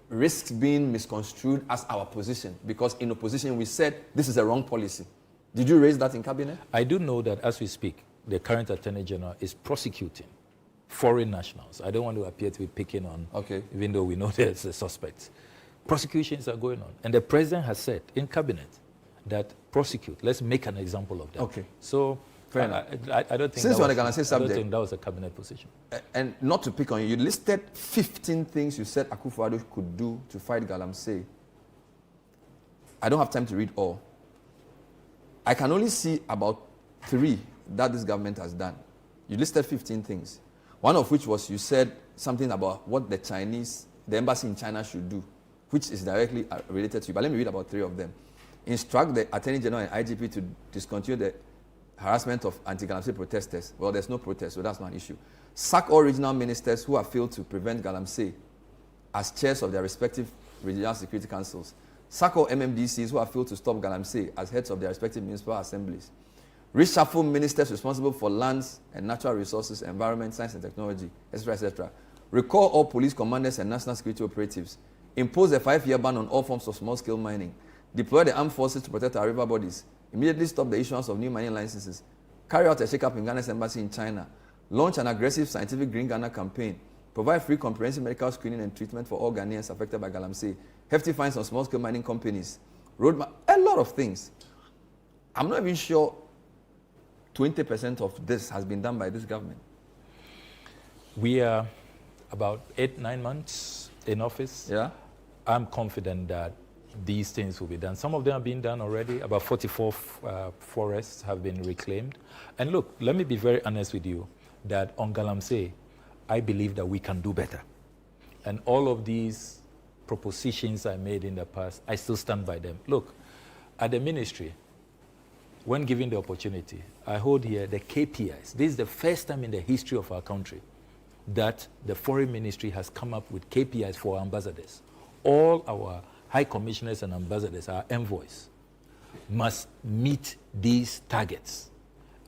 risks being misconstrued as our position, because in opposition we said this is a wrong policy. Did you raise that in cabinet? I do know that as we speak, the current Attorney General is prosecuting foreign nationals. I don't want to appear to be picking on, even though we know there's a suspect. Prosecutions are going on. And the President has said in cabinet that prosecute. Let's make an example of that. Okay. So I don't think Since you're the Galamsey subject, I don't think that was a cabinet position. And not to pick on you, you listed 15 things you said Akufo-Addo could do to fight Galamsey. I don't have time to read all. I can only see about 3 that this government has done. You listed 15 things. One of which was you said something about what the embassy in China should do, which is directly related to you. But let me read about 3 of them. Instruct the Attorney General and IGP to discontinue the harassment of anti-Galamsey protesters. Well, there's no protest, so that's not an issue. Sack all regional ministers who have failed to prevent Galamsey as chairs of their respective regional security councils. Sack all MMDCs who have failed to stop Galamsey as heads of their respective municipal assemblies. Reshuffle ministers responsible for lands and natural resources, environment, science and technology, etc., etc. Recall all police commanders and national security operatives. Impose a 5-year ban on all forms of small-scale mining. Deploy the armed forces to protect our river bodies. Immediately stop the issuance of new mining licenses. Carry out a shake-up in Ghana's embassy in China. Launch an aggressive scientific Green Ghana campaign. Provide free comprehensive medical screening and treatment for all Ghanaians affected by Galamsey. Hefty fines on small-scale mining companies. Roadmap, a lot of things. I'm not even sure 20% of this has been done by this government. We are about 8-9 months in office. Yeah. I'm confident that these things will be done. Some of them have been done already. About 44 forests have been reclaimed. And look, let me be very honest with you, that on Galamsey, I believe that we can do better. And all of these propositions I made in the past, I still stand by them. Look, at the ministry, when given the opportunity, I hold here the KPIs. This is the first time in the history of our country that the foreign ministry has come up with KPIs for our ambassadors. All our high commissioners and ambassadors, our envoys, must meet these targets.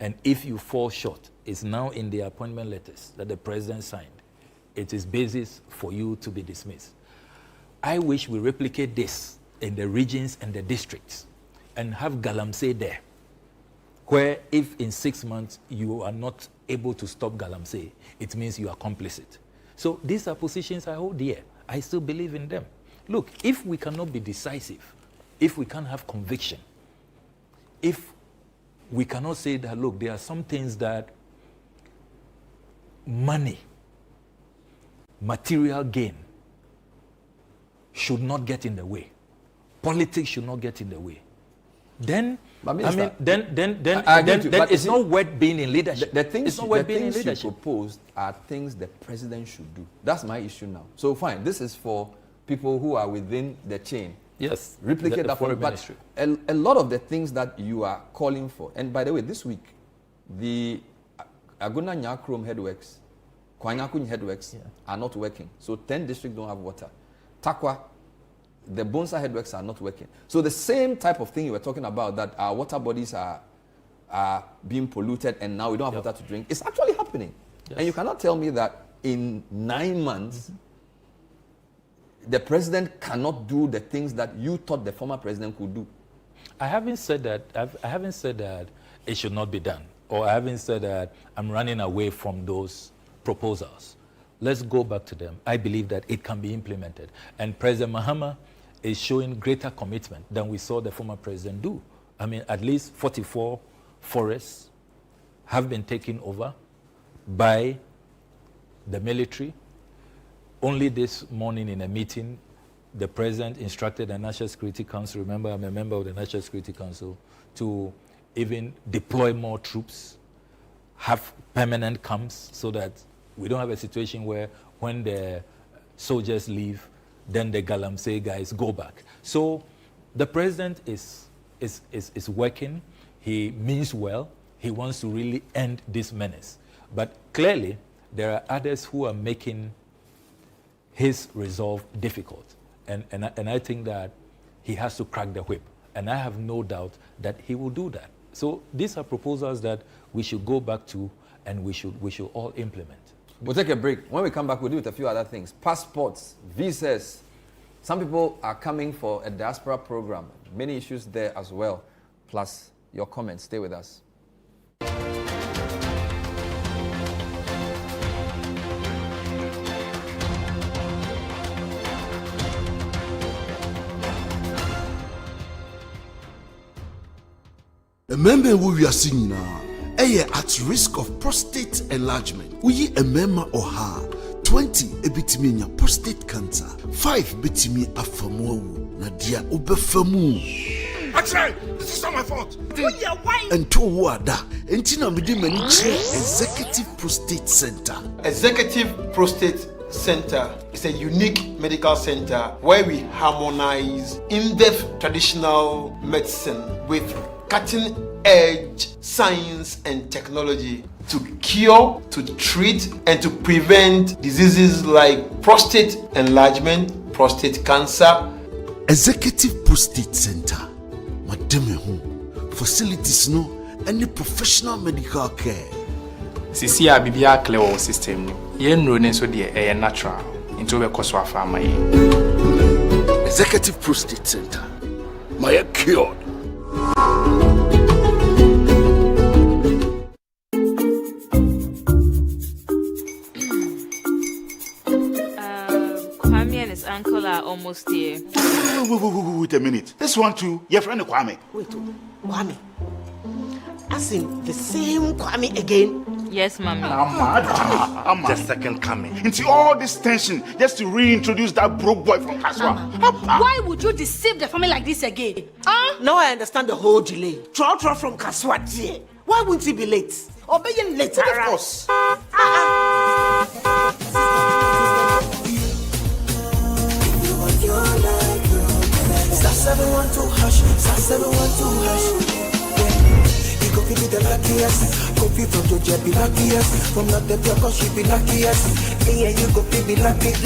And if you fall short, it's now in the appointment letters that the president signed. It is basis for you to be dismissed. I wish we replicate this in the regions and the districts and have Galamsey there, where if in 6 months you are not able to stop Galamsey, it means you are complicit. So these are positions I hold here. I still believe in them. Look, if we cannot be decisive, if we can't have conviction, if we cannot say that, look, there are some things that money, material gain should not get in the way. Politics should not get in the way. then But Minister, then it's not worth being in leadership. The things, it's not worth being in you leadership. proposed are things the president should do. That's my issue now. So fine, this is for people who are within the chain. Yes, replicate that for ministry. But a lot of the things that you are calling for, and by the way, this week, the Aguna Nyakrom headworks, Kwanyakun headworks are not working. So 10 districts don't have water. Takwa, the Bonsa headworks are not working. So the same type of thing you were talking about, that our water bodies are being polluted and now we don't have water to drink, it's actually happening. Yes. And you cannot tell me that in 9 months, the president cannot do the things that you thought the former president could do. I haven't said that. I haven't said that it should not be done, or I haven't said that I'm running away from those proposals. Let's go back to them. I believe that it can be implemented, and President Mahama is showing greater commitment than we saw the former president do. I mean, at least 44 forests have been taken over by the military. Only this morning in a meeting, the president instructed the National Security Council, remember I'm a member of the National Security Council, to even deploy more troops, have permanent camps, so that we don't have a situation where when the soldiers leave, then the Galamsey guys go back. So the president is working. He means well. He wants to really end this menace. But clearly, there are others who are making his resolve difficult. And I think that he has to crack the whip. And I have no doubt that he will do that. So these are proposals that we should go back to and we should all implement. We'll take a break. When we come back, we'll deal with a few other things. Passports, visas. Some people are coming for a diaspora program. Many issues there as well. Plus your comments. Stay with us. A member who we are seeing now, at risk of prostate enlargement. We a member or her 20 ebitiminya prostate cancer, 5 bitimi afamu nadia ubefamu. Actually, this is not my fault. And to wada, entina midi maniche Executive Prostate Center. Executive Prostate Center is a unique medical center where we harmonize in-depth traditional medicine with cutting-edge science and technology to cure, to treat, and to prevent diseases like prostate enlargement, prostate cancer. Executive Prostate Center. Madame home. Facilities no any professional medical care. Sisi a bibia clear system no. Ye nro ne so de natural. Into be koso afama ye. Executive Prostate Center. My cured. Kwame and his uncle are almost here. Wait a minute. This one too, your friend Kwame. Wait, Kwame. As in the same Kwame again? Yes, Mommy. I'm the second coming. Into all this tension just to reintroduce that broke boy from Kaswa. Why would you deceive the family like this again? Now I understand the whole delay. Trotro from Kaswati. Why wouldn't he be late? Obey you later. Of course. Star 712 hash, star 712 hash. You go feel the luckiest. Coffee from Georgia be luckiest. From not the cause she be luckiest. Yeah, you go feel be luckiest.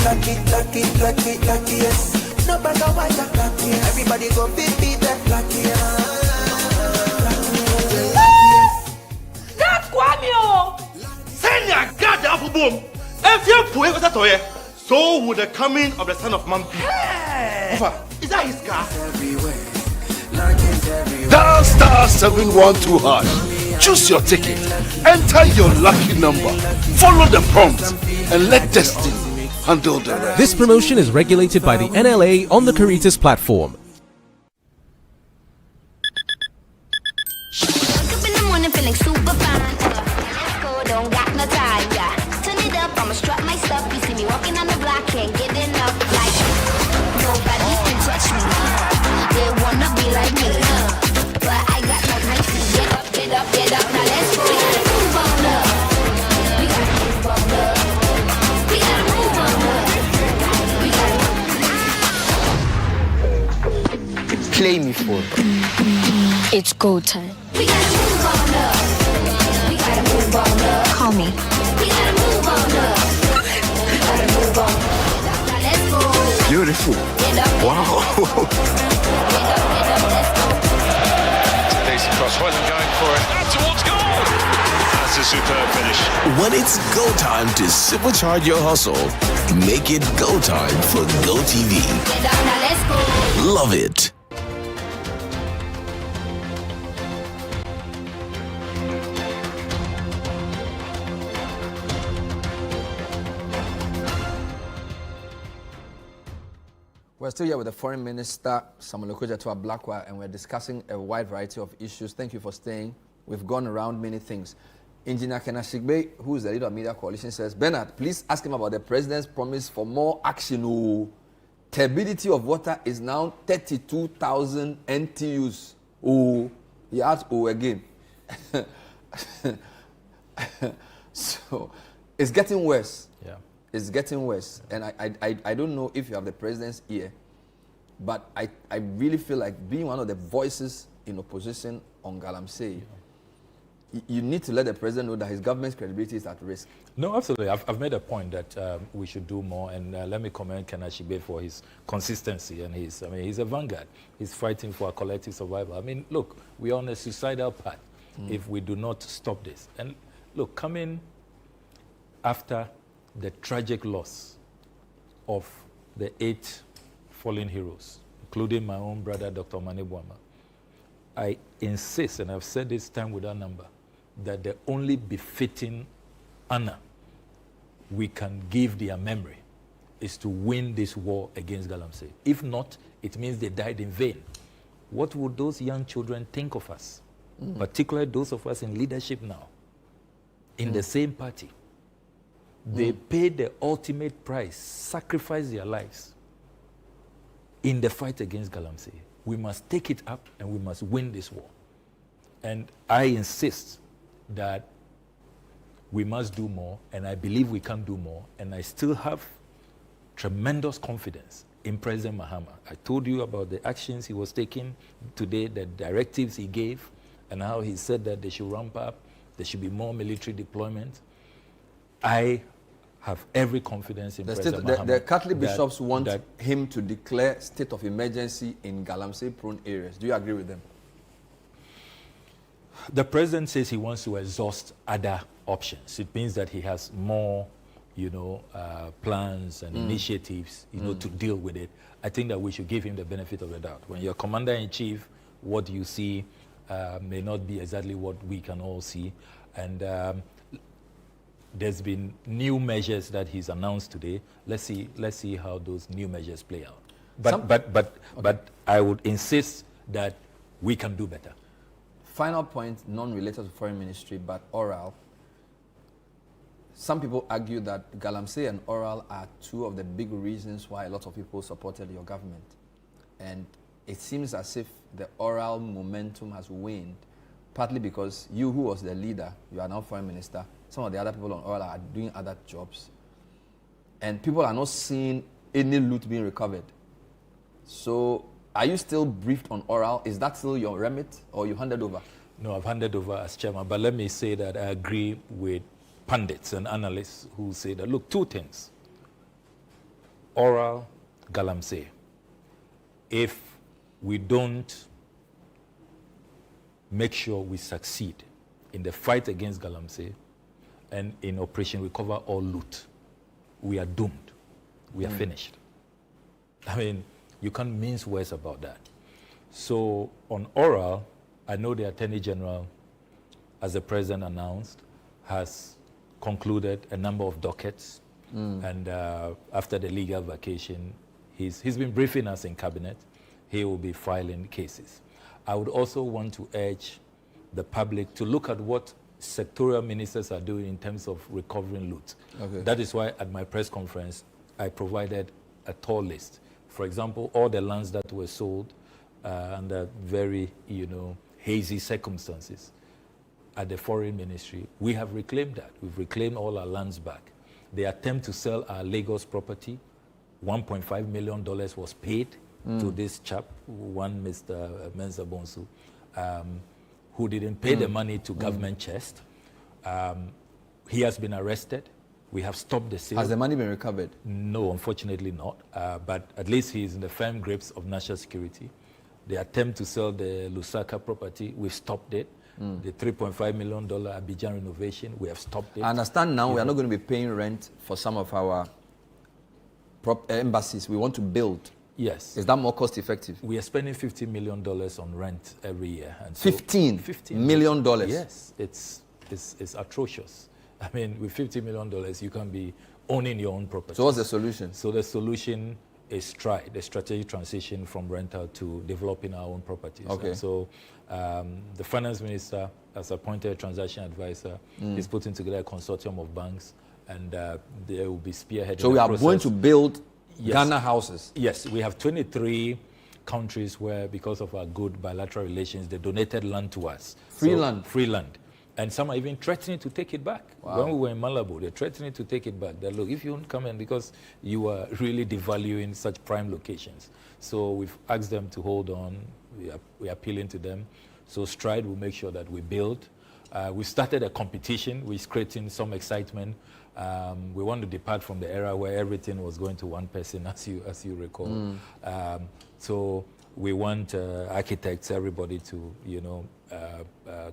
No matter what you're luckiest. Everybody go feel be the luckiest. God Kwame! Senya God the apple boom. If you put it toye, so would the coming of the son of man be. Is that his car? Dial star 712 hash. Choose your ticket. Enter your lucky number. Follow the prompts and let destiny handle the rest. This promotion is regulated by the NLA on the Caritas platform. Wake up in the morning feeling super fine. Let's go, don't got no time, yeah. Turn it up, I'ma strut my stuff. You see me walking on the block, can't get enough. Like nobody can touch me. They wanna be like me. play me for? It's go time. We gotta move on up. We gotta move on up. Call me. We gotta move on up. We gotta move on up. Now let's go. Beautiful. Wow. Decent cross, wasn't going for it. Out towards goal. That's a superb finish. When it's go time to supercharge your hustle, make it go time for GoTV. Now let's go. Love it. We're still here with the Foreign Minister, Okudzeto Ablakwa, and we're discussing a wide variety of issues. Thank you for staying. We've gone around many things. Engineer Kenashigbe, who is the leader of Media Coalition, says, Bernard, please ask him about the president's promise for more action. Oh, turbidity of water is now 32,000 NTUs. Oh, he adds oh again. So it's getting worse. Yeah. It's getting worse. And I don't know if you have the president's ear, but I really feel like being one of the voices in opposition on Galamsey, you need to let the president know that his government's credibility is at risk. No, absolutely. I've made a point that we should do more, and let me commend Kenashigbe for his consistency and he's a vanguard. He's fighting for our collective survival. I mean, look, we're on a suicidal path if we do not stop this. And look, coming after the tragic loss of the 8 fallen heroes, including my own brother, Dr. Mane Buama, I insist, and I've said this time without number, that the only befitting honor we can give their memory is to win this war against Galamsey. If not, it means they died in vain. What would those young children think of us, particularly those of us in leadership now, in the same party? They paid the ultimate price, sacrificed their lives in the fight against Galamsey. We must take it up and we must win this war. And I insist that we must do more, and I believe we can do more, and I still have tremendous confidence in President Mahama. I told you about the actions he was taking today, the directives he gave, and how he said that they should ramp up, there should be more military deployment. I have every confidence in President Mahama. The Catholic bishops want him to declare state of emergency in Galamsey-prone areas. Do you agree with them? The president says he wants to exhaust other options. It means that he has more, plans and initiatives, to deal with it. I think that we should give him the benefit of the doubt. When you're commander-in-chief, what you see may not be exactly what we can all see. And there's been new measures that he's announced today. Let's see how those new measures play out. But I would insist that we can do better. Final point, non-related to foreign ministry, but oral. Some people argue that Galamsey and oral are two of the big reasons why a lot of people supported your government. And it seems as if the oral momentum has waned, partly because you, who was the leader, you are now foreign minister, some of the other people on oral are doing other jobs. And people are not seeing any loot being recovered. So are you still briefed on oral? Is that still your remit, or you handed over? No, I've handed over as chairman. But let me say that I agree with pundits and analysts who say that, look, two things. Oral, Galamsey. If we don't make sure we succeed in the fight against Galamsey and in Operation Recover All Loot, we are doomed. We are finished. I mean, you can't mince words about that. So on oral, I know the Attorney General, as the President announced, has concluded a number of dockets. And after the legal vacation, he's been briefing us in Cabinet. He will be filing cases. I would also want to urge the public to look at what sectorial ministers are doing in terms of recovering loot. Okay. That is why at my press conference, I provided a tall list. For example, all the lands that were sold under very, hazy circumstances at the foreign ministry, we have reclaimed that. We've reclaimed all our lands back. The attempt to sell our Lagos property, $1.5 million was paid to this chap, one Mr. Mensa Bonsu, who didn't pay the money to government chest. He has been arrested. We have stopped the sale. Has the money been recovered? No, unfortunately not. But at least he is in the firm grips of national security. The attempt to sell the Lusaka property, we've stopped it. The $3.5 million Abidjan renovation, we have stopped it. I understand now we are not going to be paying rent for some of our embassies. We want to build. Yes. Is that more cost effective? We are spending $50 million on rent every year. And so $15 million? Yes, it's atrocious. I mean, with $50 million, you can be owning your own property. So what's the solution? So the solution is the strategic transition from rental to developing our own properties. Okay. And so the finance minister has appointed a transaction advisor. He's putting together a consortium of banks, and they will be spearheading. So we are going to build Ghana houses? Yes, we have 23 countries where, because of our good bilateral relations, they donated land to us. Free land? Free land. And some are even threatening to take it back. Wow. When we were in Malabo, they're threatening to take it back. That, look, if you don't come in, because you are really devaluing such prime locations. So we've asked them to hold on. We're appealing to them. So Stride will make sure that we build. We started a competition, which is creating some excitement. We want to depart from the era where everything was going to one person, as you recall. So we want architects, everybody to,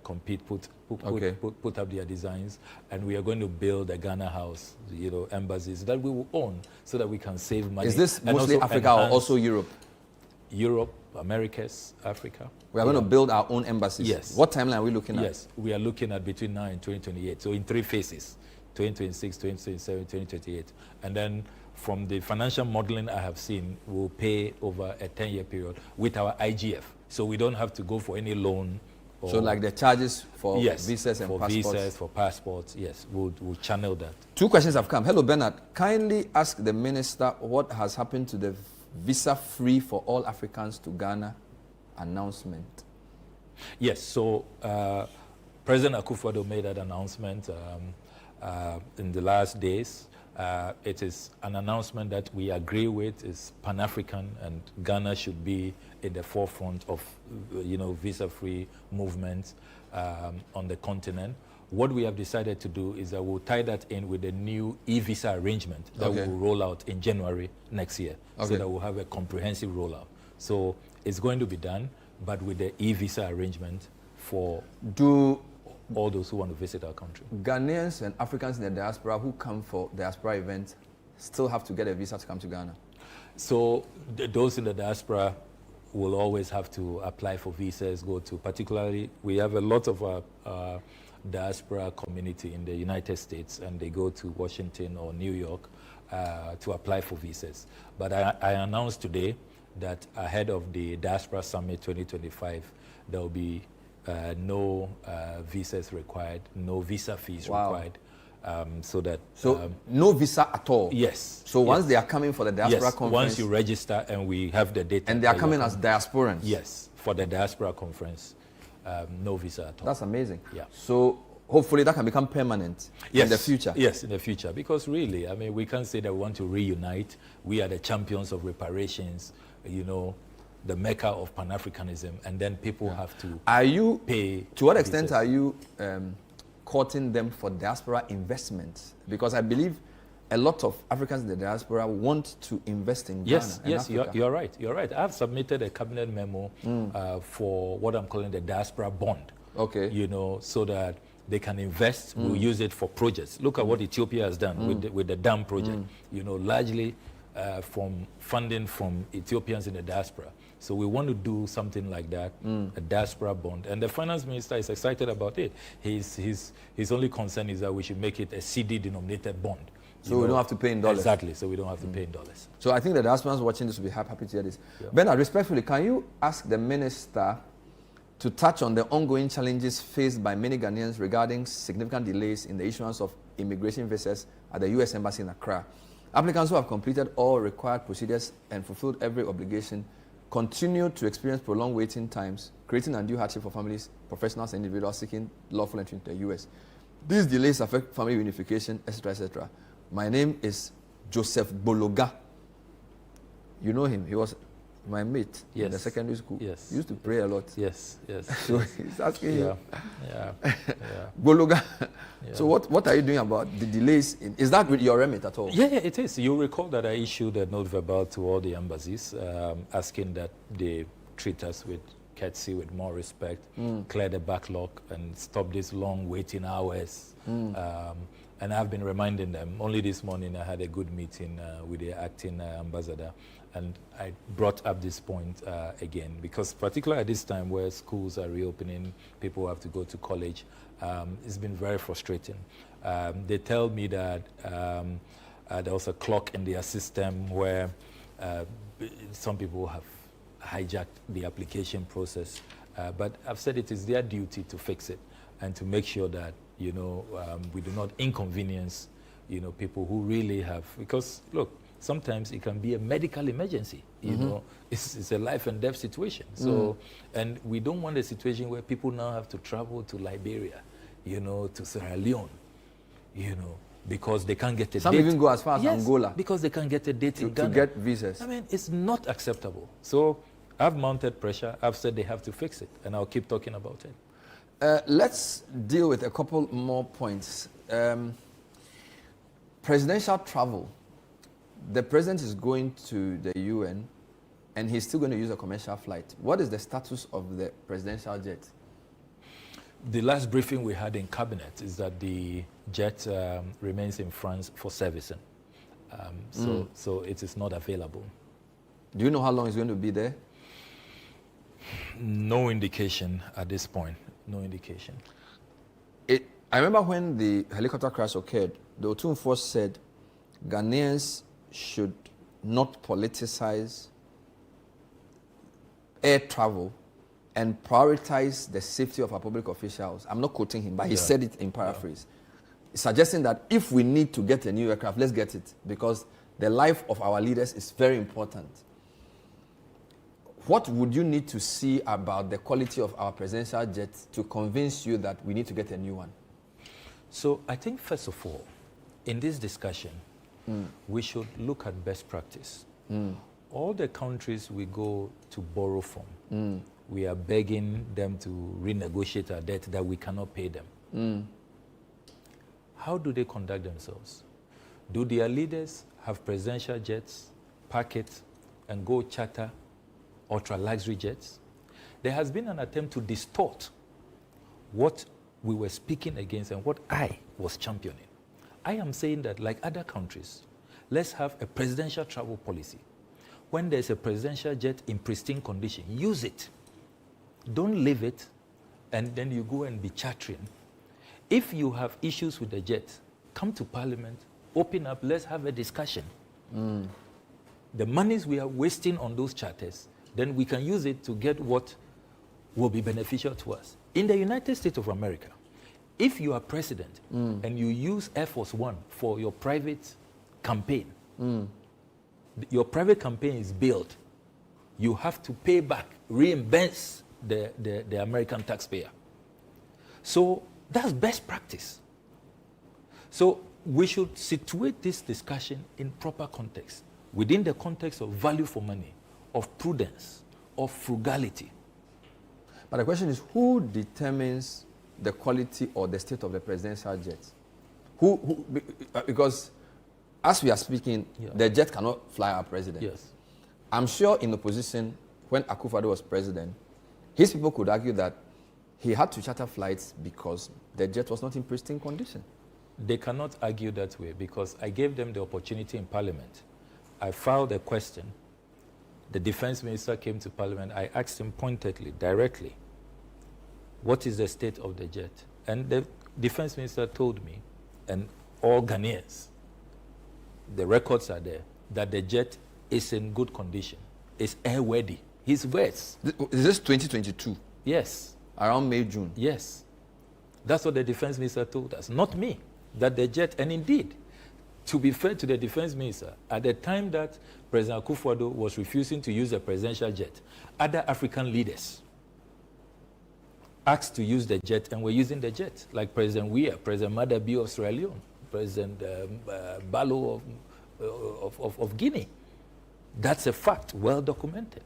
compete, put up their designs, and we are going to build a Ghana house, embassies that we will own, so that we can save money. Is this mostly Africa or also Europe? Europe, Americas, Africa. We are going to build our own embassies. Yes. What timeline are we looking at? Yes, we are looking at between now and 2028. So in 3 phases: 2026, 2027, 2028, and then from the financial modeling I have seen, we'll pay over a 10-year period with our IGF. So we don't have to go for any loan. So like the charges for visas and for passports? visas, for passports, yes, we'll channel that. 2 questions have come. Hello, Bernard. Kindly ask the minister what has happened to the visa-free for all Africans to Ghana announcement. Yes, so President Akufo-Addo made that announcement in the last days. It is an announcement that we agree with. Is Pan-African, and Ghana should be in the forefront of, visa-free movements on the continent. What we have decided to do is that we'll tie that in with the new e-visa arrangement that we will roll out in January next year, so that we'll have a comprehensive rollout. So it's going to be done, but with the e-visa arrangement for all those who want to visit our country. Ghanaians and Africans in the diaspora who come for diaspora events still have to get a visa to come to Ghana? So those in the diaspora will always have to apply for visas, particularly, we have a lot of our diaspora community in the United States, and they go to Washington or New York to apply for visas. But I announced today that ahead of the Diaspora Summit 2025, there will be no visas required, no visa fees required. No visa at all? Yes. So once they are coming for the diaspora conference? Once you register and we have the data. And they are coming as diasporans? Yes, for the diaspora conference, no visa at all. That's amazing. Yeah. So hopefully that can become permanent in the future? Yes, in the future. Because really, I mean, we can't say that we want to reunite. We are the champions of reparations, the mecca of Pan-Africanism, and then people have to pay. To what extent are you courting them for diaspora investments? Because I believe a lot of Africans in the diaspora want to invest in Ghana. Yes, you're right. You're right. I've submitted a cabinet memo for what I'm calling the diaspora bond. Okay. So that they can invest. We'll use it for projects. Look at what Ethiopia has done with the dam project. Largely from funding from Ethiopians in the diaspora. So we want to do something like that, a diaspora bond. And the finance minister is excited about it. His only concern is that we should make it a CD-denominated bond. So we don't have to pay in dollars. Exactly, so we don't have to pay in dollars. So I think the diasporans watching this will be happy to hear this. Yeah. Bernard, respectfully, can you ask the minister to touch on the ongoing challenges faced by many Ghanaians regarding significant delays in the issuance of immigration visas at the U.S. Embassy in Accra? Applicants who have completed all required procedures and fulfilled every obligation continue to experience prolonged waiting times, creating undue hardship for families, professionals, and individuals seeking lawful entry into the U.S. These delays affect family unification, etc., etc. My name is Joseph Bologa. You know him. He was my mate in the secondary school, used to pray a lot. Yes, yes. So he's asking you. Yeah. Bologa. So what are you doing about the delays? Is that with your remit at all? Yeah, it is. You recall that I issued a note verbal to all the embassies asking that they treat us with courtesy, with more respect, clear the backlog and stop these long waiting hours. And I've been reminding them. Only this morning I had a good meeting with the acting ambassador, and I brought up this point again, because particularly at this time where schools are reopening, people have to go to college, it's been very frustrating. They tell me that there was a clock in their system where some people have hijacked the application process, but I've said it is their duty to fix it and to make sure that we do not inconvenience, people who really have, because look, sometimes it can be a medical emergency, you know, it's a life and death situation. So, and we don't want a situation where people now have to travel to Liberia, to Sierra Leone, because they can't get a date. Some even go as far as Angola. Because they can't get a date in Ghana. To get visas. I mean, it's not acceptable. So I've mounted pressure. I've said they have to fix it, and I'll keep talking about it. Let's deal with a couple more points. Presidential travel. The president is going to the UN, and he's still going to use a commercial flight. What is the status of the presidential jet? The last briefing we had in cabinet is that the jet remains in France for servicing. So it is not available. Do you know how long it's going to be there? No indication at this point. No indication. I remember when the helicopter crash occurred, the Otum Force said Ghanaians should not politicize air travel and prioritize the safety of our public officials. I'm not quoting him, but he said it in paraphrase, suggesting that if we need to get a new aircraft, let's get it, because the life of our leaders is very important. What would you need to see about the quality of our presidential jet to convince you that we need to get a new one? So I think, first of all, in this discussion, we should look at best practice. All the countries we go to borrow from, we are begging them to renegotiate our debt that we cannot pay them. How do they conduct themselves? Do their leaders have presidential jets, pack it, and go charter ultra-luxury jets? There has been an attempt to distort what we were speaking against and what I was championing. I am saying that, like other countries, let's have a presidential travel policy. When there's a presidential jet in pristine condition, use it. Don't leave it, and then you go and be chartering. If you have issues with the jet, come to Parliament, open up, let's have a discussion. The monies we are wasting on those charters, then we can use it to get what will be beneficial to us. In the United States of America, if you are president and you use Air Force One for your private campaign, your private campaign is billed, you have to pay back, reimburse the American taxpayer. So that's best practice. So we should situate this discussion in proper context, within the context of value for money, of prudence, of frugality. But the question is, who determines the quality or the state of the presidential jet? Because as we are speaking, the jet cannot fly our president. Yes. I'm sure in opposition, when Akufo-Addo was president, his people could argue that he had to charter flights because the jet was not in pristine condition. They cannot argue that way, because I gave them the opportunity in Parliament. I filed a question. The defense minister came to Parliament. I asked him pointedly, directly, what is the state of the jet? And the defense minister told me, and all Ghanaians, the records are there, that the jet is in good condition. It's airworthy. His words. Is this 2022? Yes. Around May, June? Yes. That's what the defense minister told us, not me. That the jet, and indeed, to be fair to the defense minister, at the time that President Akufo-Addo was refusing to use the presidential jet, other African leaders asked to use the jet and were using the jet, like President Weah, President Madabi of Sierra Leone, President Ballo of Guinea. That's a fact, well documented.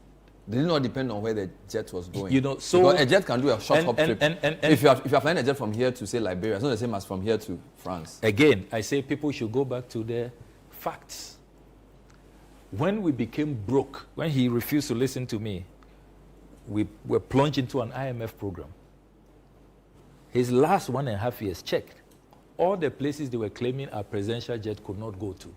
They did not depend on where the jet was going. You know, so because a jet can do a short hop trip. And if you are flying a jet from here to say Liberia, it's not the same as from here to France. Again, I say people should go back to the facts. When we became broke, when he refused to listen to me, we were plunged into an IMF program. His last 1.5 years checked all the places they were claiming our presidential jet could not go to.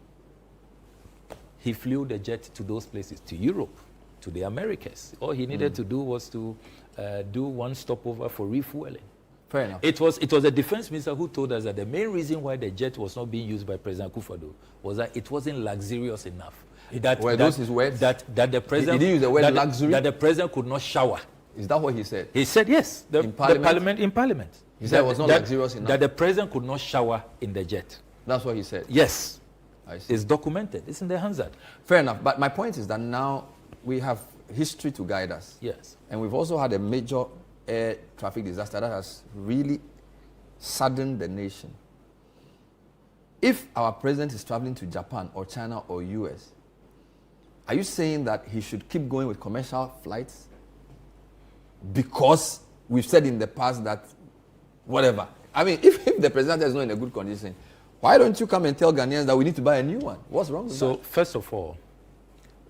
He flew the jet to those places, to Europe, to the Americas. All he needed to do was to do one stopover for refueling. Fair enough. It was the defense minister who told us that the main reason why the jet was not being used by President Akufo-Addo was that it wasn't luxurious enough. Those his words? That the president... Did he use the word luxury? That the president could not shower. Is that what he said? He said yes. In Parliament? In Parliament. He said it was not luxurious enough? That the president could not shower in the jet. That's what he said? Yes. I see. It's documented. It's in the Hansard. Fair enough. But my point is that now we have history to guide us. Yes. And we've also had a major air traffic disaster that has really saddened the nation. If our president is traveling to Japan or China or US, are you saying that he should keep going with commercial flights? Because we've said in the past that whatever. I mean, if the president is not in a good condition, why don't you come and tell Ghanaians that we need to buy a new one? What's wrong with that? So, first of all,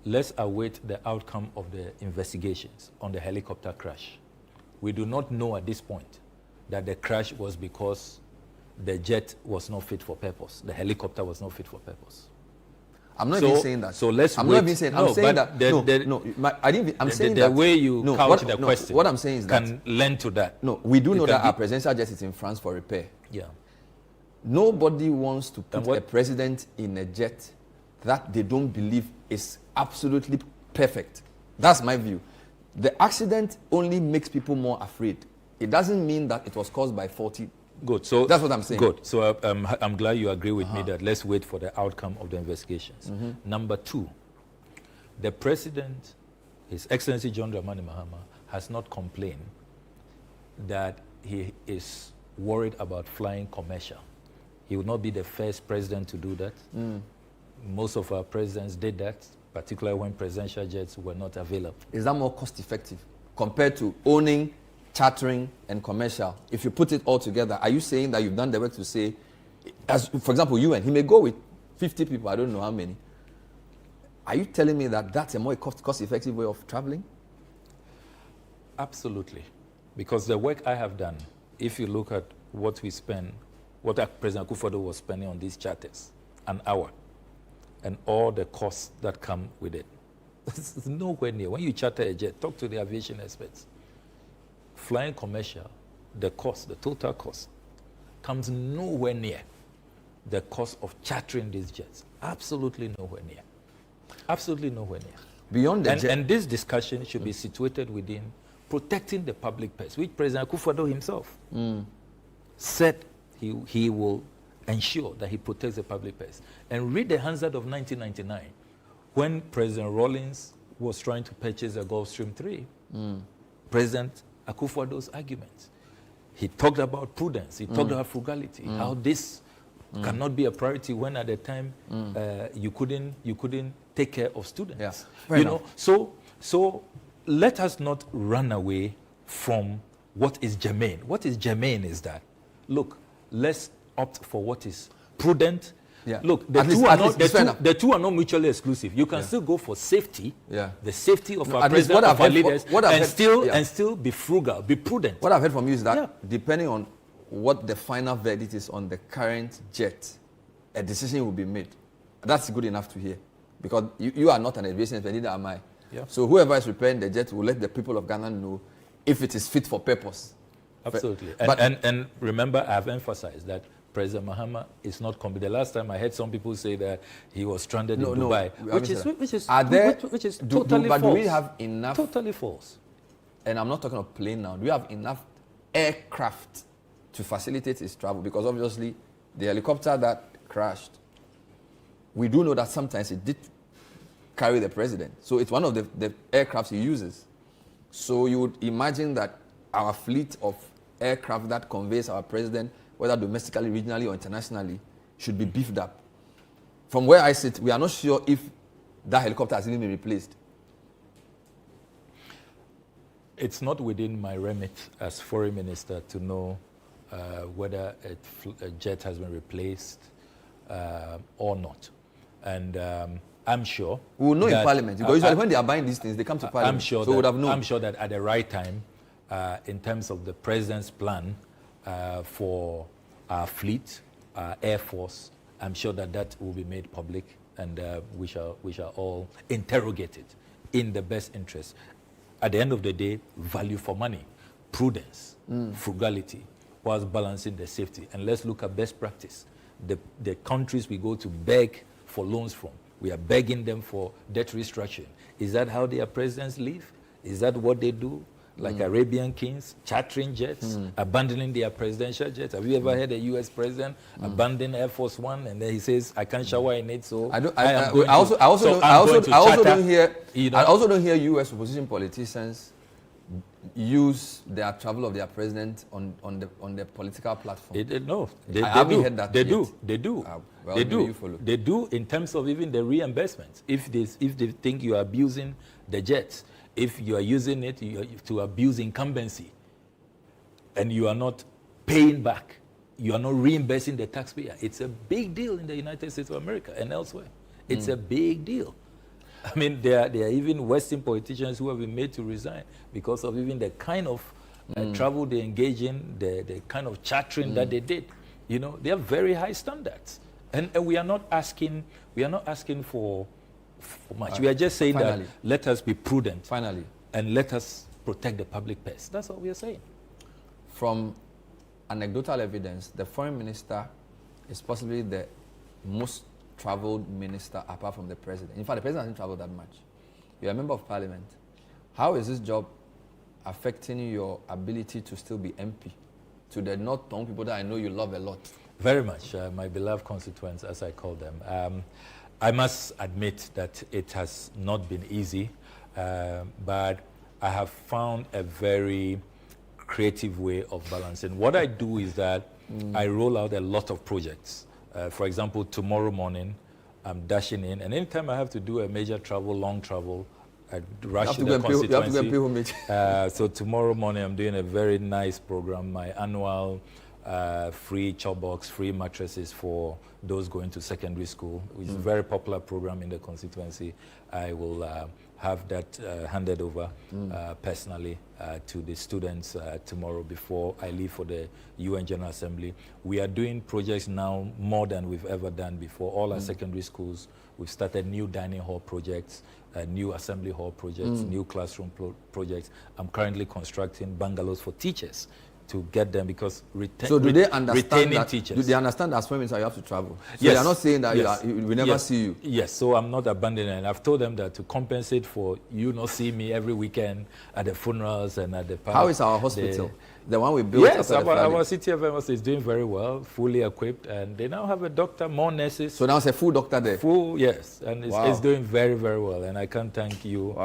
let's await the outcome of the investigations on the helicopter crash. We do not know at this point that the crash was because the jet was not fit for purpose. The helicopter was not fit for purpose. I'm not even saying that. So let's I'm wait. not even saying. I'm saying that. I'm saying that the way you couch the question. What I'm saying is that can lend to that. No, we do know that our presidential jet is in France for repair. Yeah. Nobody wants to put a president in a jet that they don't believe is absolutely perfect. That's my view. The accident only makes people more afraid. It doesn't mean that it was caused by faulty. Good. So that's what I'm saying. Good. So I'm glad you agree with me that let's wait for the outcome of the investigations. Number two, the president, His Excellency John Dramani Mahama, has not complained that he is worried about flying commercial. He will not be the first president to do that. Most of our presidents did that, particularly when presidential jets were not available. Is that more cost effective compared to owning, chartering, and commercial? If you put it all together, are you saying that you've done the work to say, as for example, UN, he may go with 50 people, I don't know how many. Are you telling me that that's a more cost-effective way of traveling? Absolutely. Because the work I have done, if you look at what we spend, what President Akufo-Addo was spending on these charters, an hour, and all the costs that come with it, it's nowhere near. When you charter a jet, talk to the aviation experts. Flying commercial, the cost, the total cost, comes nowhere near the cost of chartering these jets. Absolutely nowhere near. Absolutely nowhere near. Beyond the jet. And this discussion should be situated within protecting the public purse, which President Akufo-Addo himself said he will ensure that he protects the public purse. And read the Hansard of 1999, when President Rawlings was trying to purchase a Gulfstream 3. President Akufo-Addo's arguments. He talked about prudence. He talked about frugality. How this cannot be a priority when at the time you couldn't take care of students. Yeah. You know, so let us not run away from what is germane. What is germane is that, look, let's opt for what is prudent. Yeah. Look, the two are not mutually exclusive. You can still go for safety, the safety of our president, of our leaders, and still be frugal, be prudent. What I've heard from you is that depending on what the final verdict is on the current jet, a decision will be made. That's good enough to hear. Because you are not an aviation expert, neither am I. Yeah. So whoever is repairing the jet will let the people of Ghana know if it is fit for purpose. Absolutely. But and remember, I have emphasized that President Mahama is not coming. The last time I heard some people say that he was stranded in Dubai, which is totally false. But do we have enough? Totally false. And I'm not talking of plane now. Do we have enough aircraft to facilitate his travel? Because obviously, the helicopter that crashed, we do know that sometimes it did carry the president. So it's one of the aircrafts he uses. So you would imagine that our fleet of aircraft that conveys our president, whether domestically, regionally, or internationally, should be beefed up. From where I sit, we are not sure if that helicopter has even been replaced. It's not within my remit as foreign minister to know whether a jet has been replaced or not. And I'm sure we will know in Parliament, because usually when they are buying these things, they come to Parliament. I'm sure that at the right time, in terms of the President's plan for our fleet, our Air Force, I'm sure that will be made public, and we shall all interrogate it in the best interest. At the end of the day, value for money, prudence, frugality, whilst balancing the safety. And let's look at best practice. The countries we go to beg for loans from, we are begging them for debt restructuring. Is that how their presidents live? Is that what they do? Like Arabian kings, chartering jets, abandoning their presidential jets. Have you ever heard a U.S. president abandon Air Force One and then he says, "I can't shower in it"? So I also don't hear U.S. opposition politicians use their travel of their president on the political platform. They do in terms of even the reimbursements. If they think you are abusing the jets, if you are using it to abuse incumbency, and you are not paying back, you are not reimbursing the taxpayer, it's a big deal in the United States of America and elsewhere. It's a big deal. I mean, there are even Western politicians who have been made to resign because of even the kind of travel they engage in, the kind of chartering that they did. You know, they have very high standards, and we are not asking for much. We are just saying that let us be prudent, and let us protect the public purse. That's what we are saying. From anecdotal evidence, the foreign minister is possibly the most traveled minister apart from the president. In fact, the president hasn't traveled that much. You're a member of parliament. How is this job affecting your ability to still be MP to the North Tongue people that I know you love a lot? Very much, my beloved constituents, as I call them. I must admit that it has not been easy, but I have found a very creative way of balancing. What I do is that I roll out a lot of projects. For example, tomorrow morning, I'm dashing in, and anytime I have to do a major travel, long travel, I rush to the constituency. So tomorrow morning, I'm doing a very nice program, my annual free chop box, free mattresses for those going to secondary school, which is a very popular program in the constituency. I will have that handed over personally to the students tomorrow before I leave for the UN General Assembly. We are doing projects now more than we've ever done before. All our secondary schools, we've started new dining hall projects, new assembly hall projects, new classroom projects. I'm currently constructing bungalows for teachers to get them, because so do they understand that, teachers. Do they understand that as women you have to travel? So yes. They are not saying that we never see you. Yes, so I'm not abandoning, and I've told them that to compensate for you not seeing me every weekend at the funerals and at the park. How is our hospital? The one we built? Yes, our City of Amos is doing very well, fully equipped, and they now have a doctor, more nurses. So now it's a full doctor there? Full, yes, and it's doing very, very well, and I can't thank you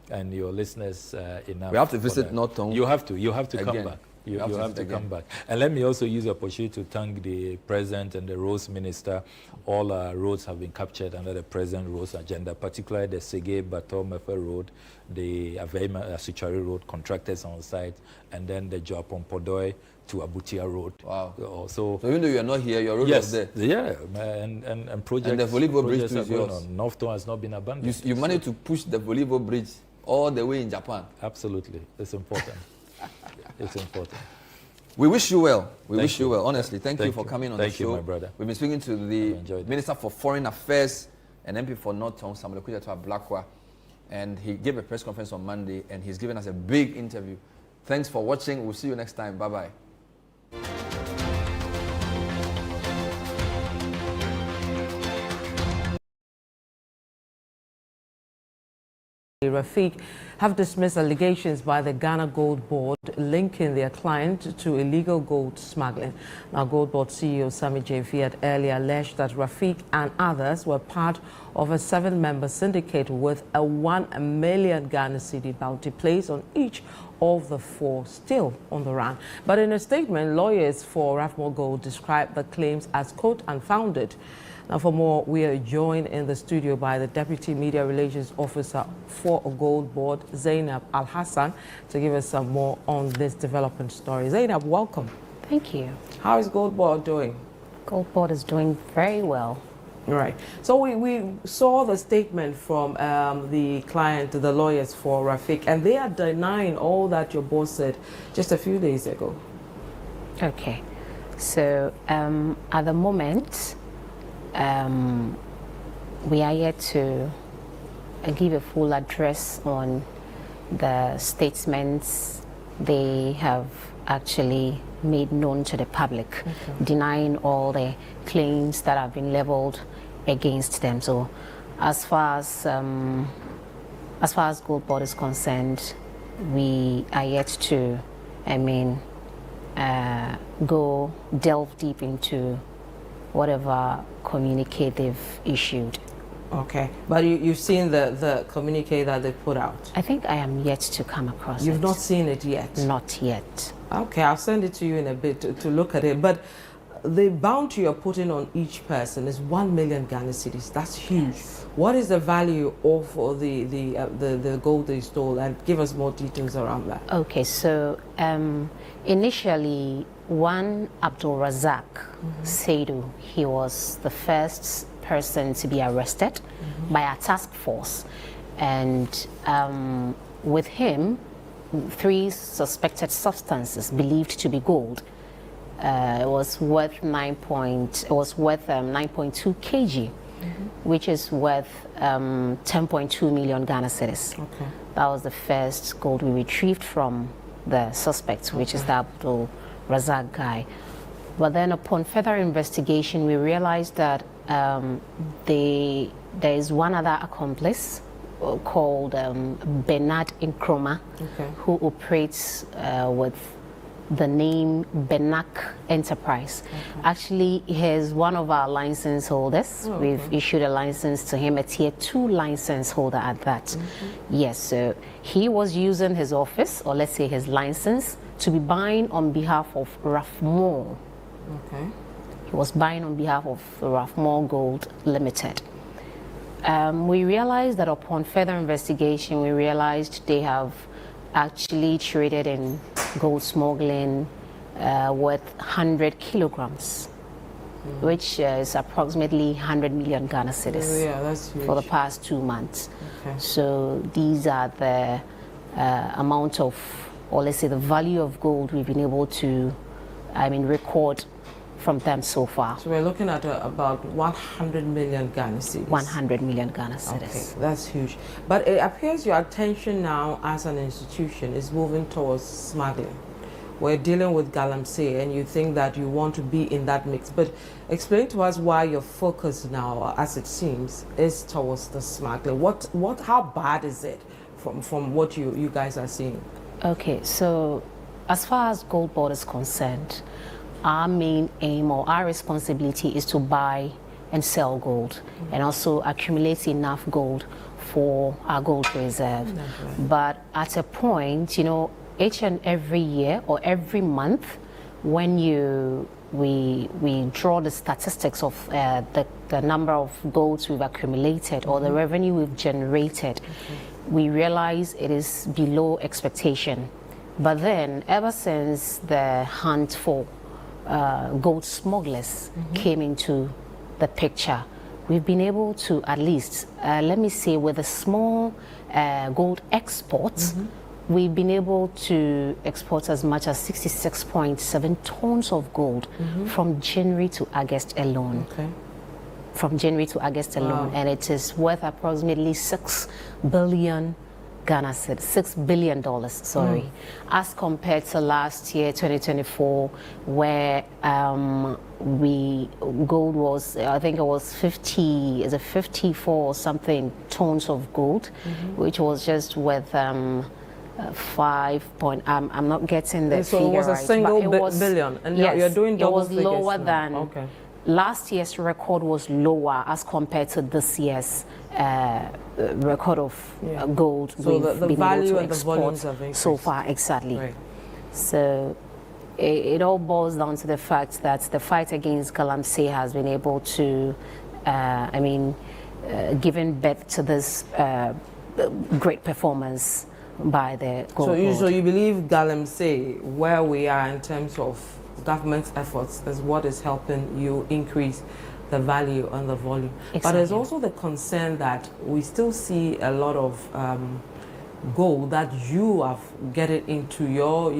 and your listeners enough. We have to visit North Tongue. You have to come back. You have to come back. And let me also use the opportunity to thank the President and the Roads Minister. All our roads have been captured under the President Roads agenda, particularly the Sege Bato Mefe Road, the Aveima Suchari Road, contractors on site, and then the Joapon Podoi to Abutia Road. Wow. So even though you are not here, your road was there? Yeah, and projects. And the Volleyball Bridge is yours. North Tongue has not been abandoned. You managed to push the Volleyball Bridge all the way in Japan. Absolutely. It's important. It's important. We wish you well. We wish you well. Honestly, thank you for coming on the show. Thank you, my brother. We've been speaking to the Minister for Foreign Affairs and MP for North Tongue, Okudzeto Ablakwa, and he gave a press conference on Monday, and he's given us a big interview. Thanks for watching. We'll see you next time. Bye-bye. Rafik have dismissed allegations by the Ghana Gold Board linking their client to illegal gold smuggling. Now, Gold Board CEO Sami Jefi had earlier alleged that Rafik and others were part of a 7-member syndicate with a 1 million Ghana Citi bounty placed on each of the 4 still on the run. But in a statement, lawyers for Rafmore Gold described the claims as, quote, unfounded. Now, for more, we are joined in the studio by the Deputy Media Relations Officer for Gold Board, Zainab Al-Hassan, to give us some more on this development story. Zainab, welcome. Thank you. How is Gold Board doing? Gold Board is doing very well. Right. So we saw the statement from the client, the lawyers for Rafiq, and they are denying all that your boss said just a few days ago. Okay. So at the moment, we are yet to give a full address on the statements they have actually made known to the public, denying all the claims that have been leveled against them. So as far as Gold Board is concerned, we are yet to, go delve deep into whatever communique they've issued. Okay, but you've seen the communique that they put out? I think I am yet to come across it. You've not seen it yet? Not yet. Okay, I'll send it to you in a bit to look at it. But the bounty you're putting on each person is 1 million Ghana cedis. That's huge. Yes. What is the value of the gold they stole? And give us more details around that. Okay, so initially, one Abdul Razak Saidu, he was the first person to be arrested by a task force, and with him, 3 suspected substances believed to be gold. It was worth 9.2 kg, which is worth 10.2 million Ghana cedis. Okay. That was the first gold we retrieved from the suspect, which is the Abdul Razak guy. But then upon further investigation, we realized that there is one other accomplice called Bernard Nkrumah, who operates with the name Benak Enterprise. Actually, he is one of our license holders. We've issued a license to him, a tier 2 license holder at that. Yes, so he was using his office, or let's say his license, to be buying on behalf of Rafmore. Okay. He was buying on behalf of Rafmore Gold Limited. We realized that upon further investigation, we realized they have actually traded in gold smuggling worth 100 kilograms, which is approximately 100 million Ghana cedis that's huge. For the past 2 months. Okay. So these are the amount of, or let's say the value of gold we've been able to, record from them so far. So we're looking at about 100 million Ghana cedis. 100 million Ghana cedis. Okay, that's huge. But it appears your attention now as an institution is moving towards smuggling. We're dealing with Galamsey, and you think that you want to be in that mix. But explain to us why your focus now, as it seems, is towards the smuggling. How bad is it from what you guys are seeing? Okay, so as far as Gold Board is concerned, our main aim or our responsibility is to buy and sell gold and also accumulate enough gold for our gold reserve. But at a point, each and every year or every month, when we draw the statistics of the number of golds we've accumulated or the revenue we've generated, we realize it is below expectation. But then, ever since the hunt for gold smugglers came into the picture, we've been able to at least, let me say, with a small gold exports, we've been able to export as much as 66.7 tons of gold from January to August alone. Okay. From January to August alone, and it is worth approximately $6 billion Ghana said $6 billion, as compared to last year, 2024, where gold was, I think it was 54 or something tons of gold, which was just worth 5 point. I'm not getting the so figure it was a right, single but it was, billion, and yes, you're doing double it was figures lower now. than. Last year's record was lower as compared to this year's record of gold so we've the been value able to and the export volumes have increased. so far. Exactly. Right. So it all boils down to the fact that the fight against Galamsey has been able to given birth to this great performance by the gold board. So you believe Galamsey, where we are in terms of government's efforts, is what is helping you increase the value and the volume. Exactly. But there's also the concern that we still see a lot of gold that you have getting into your,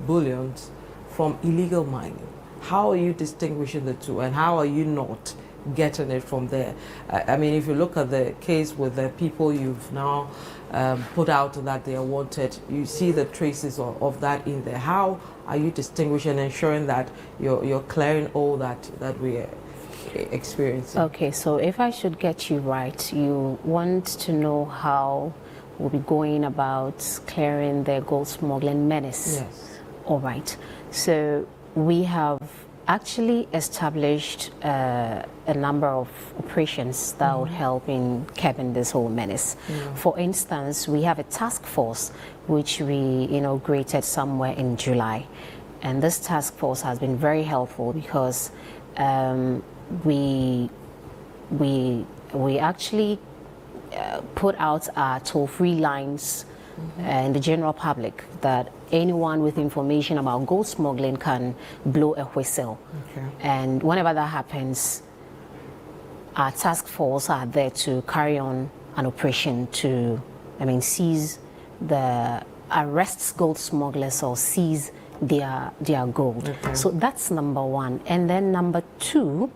bullions from illegal mining. How are you distinguishing the two, and how are you not getting it from there? If you look at the case with the people you've now put out that they are wanted, you see the traces of that in there. How are you distinguishing and ensuring that you're clearing all that we are experiencing? Okay, so if I should get you right, you want to know how we'll be going about clearing the gold smuggling menace. Yes. All right. So we have actually established a number of operations that would help in curbing this whole menace. For instance, we have a task force which we inaugurated somewhere in July, and this task force has been very helpful because we actually put out our toll-free lines in the general public that anyone with information about gold smuggling can blow a whistle. Okay. And whenever that happens, our task force are there to carry on an operation to, seize arrests gold smugglers or seize their gold. Okay. So that's number one. And then number two,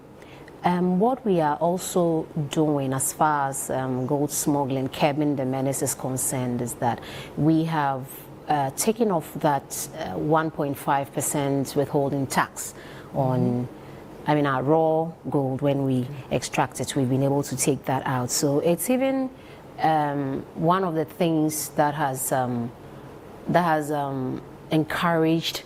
what we are also doing as far as gold smuggling, curbing the menace is concerned, is that we have taken off that 1.5% withholding tax on our raw gold. When we extract it, we've been able to take that out. So it's even one of the things that has encouraged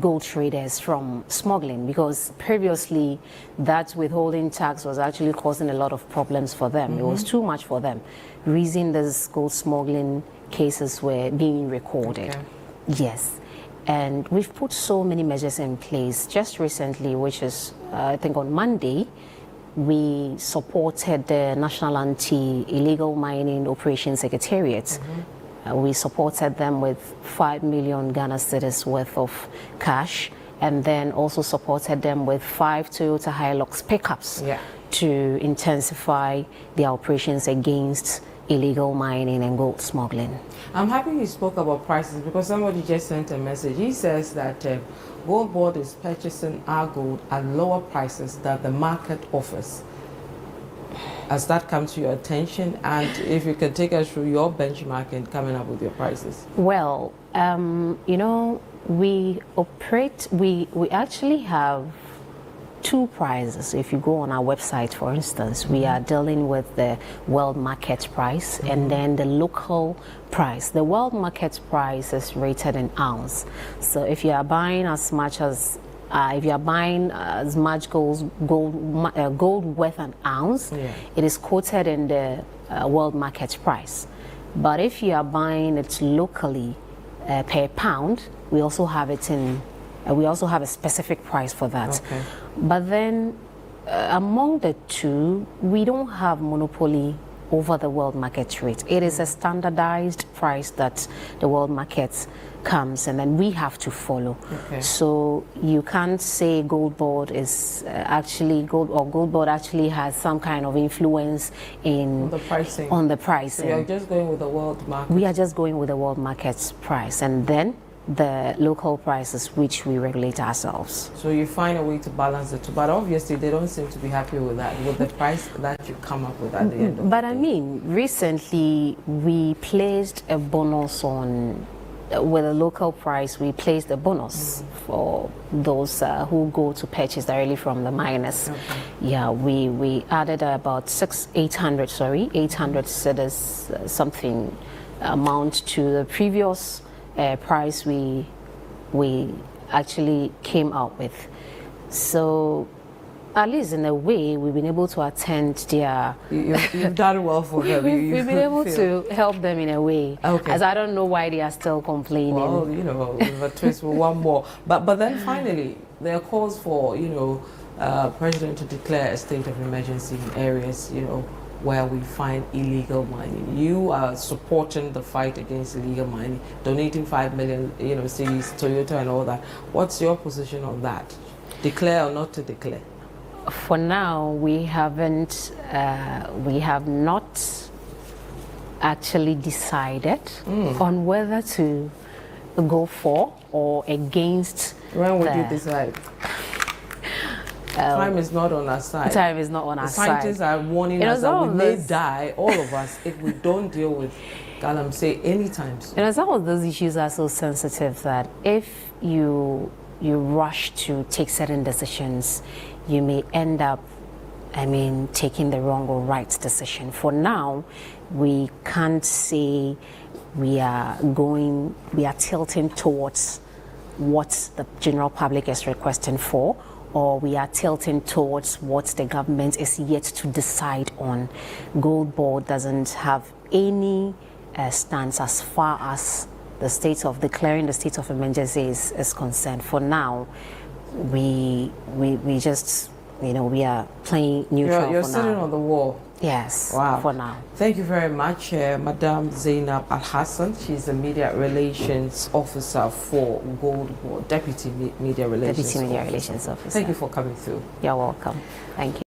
gold traders from smuggling, because previously that withholding tax was actually causing a lot of problems for them. It was too much for them. Reason these gold smuggling cases were being recorded. Okay. Yes. And we've put so many measures in place. Just recently, which is I think on Monday, we supported the National Anti-Illegal Mining Operations Secretariat. We supported them with 5 million Ghana cedis worth of cash, and then also supported them with 5 Toyota Hilux pickups to intensify their operations against illegal mining and gold smuggling. I'm happy you spoke about prices, because somebody just sent a message. He says that Gold Board is purchasing our gold at lower prices than the market offers. Has that come to your attention? And if you can take us through your benchmark and coming up with your prices. Well, we actually have two prices. If you go on our website, for instance, we are dealing with the world market price and then the local price. The world market price is rated in ounce. So if you are buying as much gold worth an ounce, it is quoted in the world market price. But if you are buying it locally per pound, we also have it in. We also have a specific price for that. Okay. But then, among the two, we don't have monopoly over the world market rate. It is a standardized price that the world market comes, and then we have to follow. Okay. So you can't say Gold Board is Gold Board actually has some kind of influence on the pricing. So you're just going with the world market. We are just going with the world market's price, and then the local prices which we regulate ourselves. So you find a way to balance the two, but obviously they don't seem to be happy with that, with the price that you come up with at the end of But the I day. mean, recently we placed a bonus on, with a local price, we placed a bonus for those who go to purchase directly from the miners. Okay. Yeah, we added about 800 cedis, something amount to the previous price we actually came out with. So at least in a way, we've been able to attend their... You've done well for them. We've been able to help them in a way. Okay. As I don't know why they are still complaining. Well, with a twist with one more. But then finally, there are calls for, President to declare a state of emergency in areas, where we find illegal mining. You are supporting the fight against illegal mining, donating 5 million, cities, Toyota and all that. What's your position on that? Declare or not to declare? For now, we have not actually decided on whether to go for or against. When would you decide? Time is not on our side. Time is not on our side. Scientists are warning us that we may die, all of us, if we don't deal with Galamsey anytime soon. Some of those issues are so sensitive that if you rush to take certain decisions, you may end up, taking the wrong or right decision. For now, we can't say we are tilting towards what the general public is requesting for, or we are tilting towards what the government is yet to decide on. Gold Board doesn't have any stance as far as declaring the state of emergency is concerned. For now, we just, we are playing neutral. You're for sitting now. on the wall. Yes. Wow. For now. Thank you very much, Madam Zainab Al-Hassan. She's the Media Relations Officer for Gold Board, Deputy Media Relations Officer. Thank you for coming through. You're welcome. Thank you.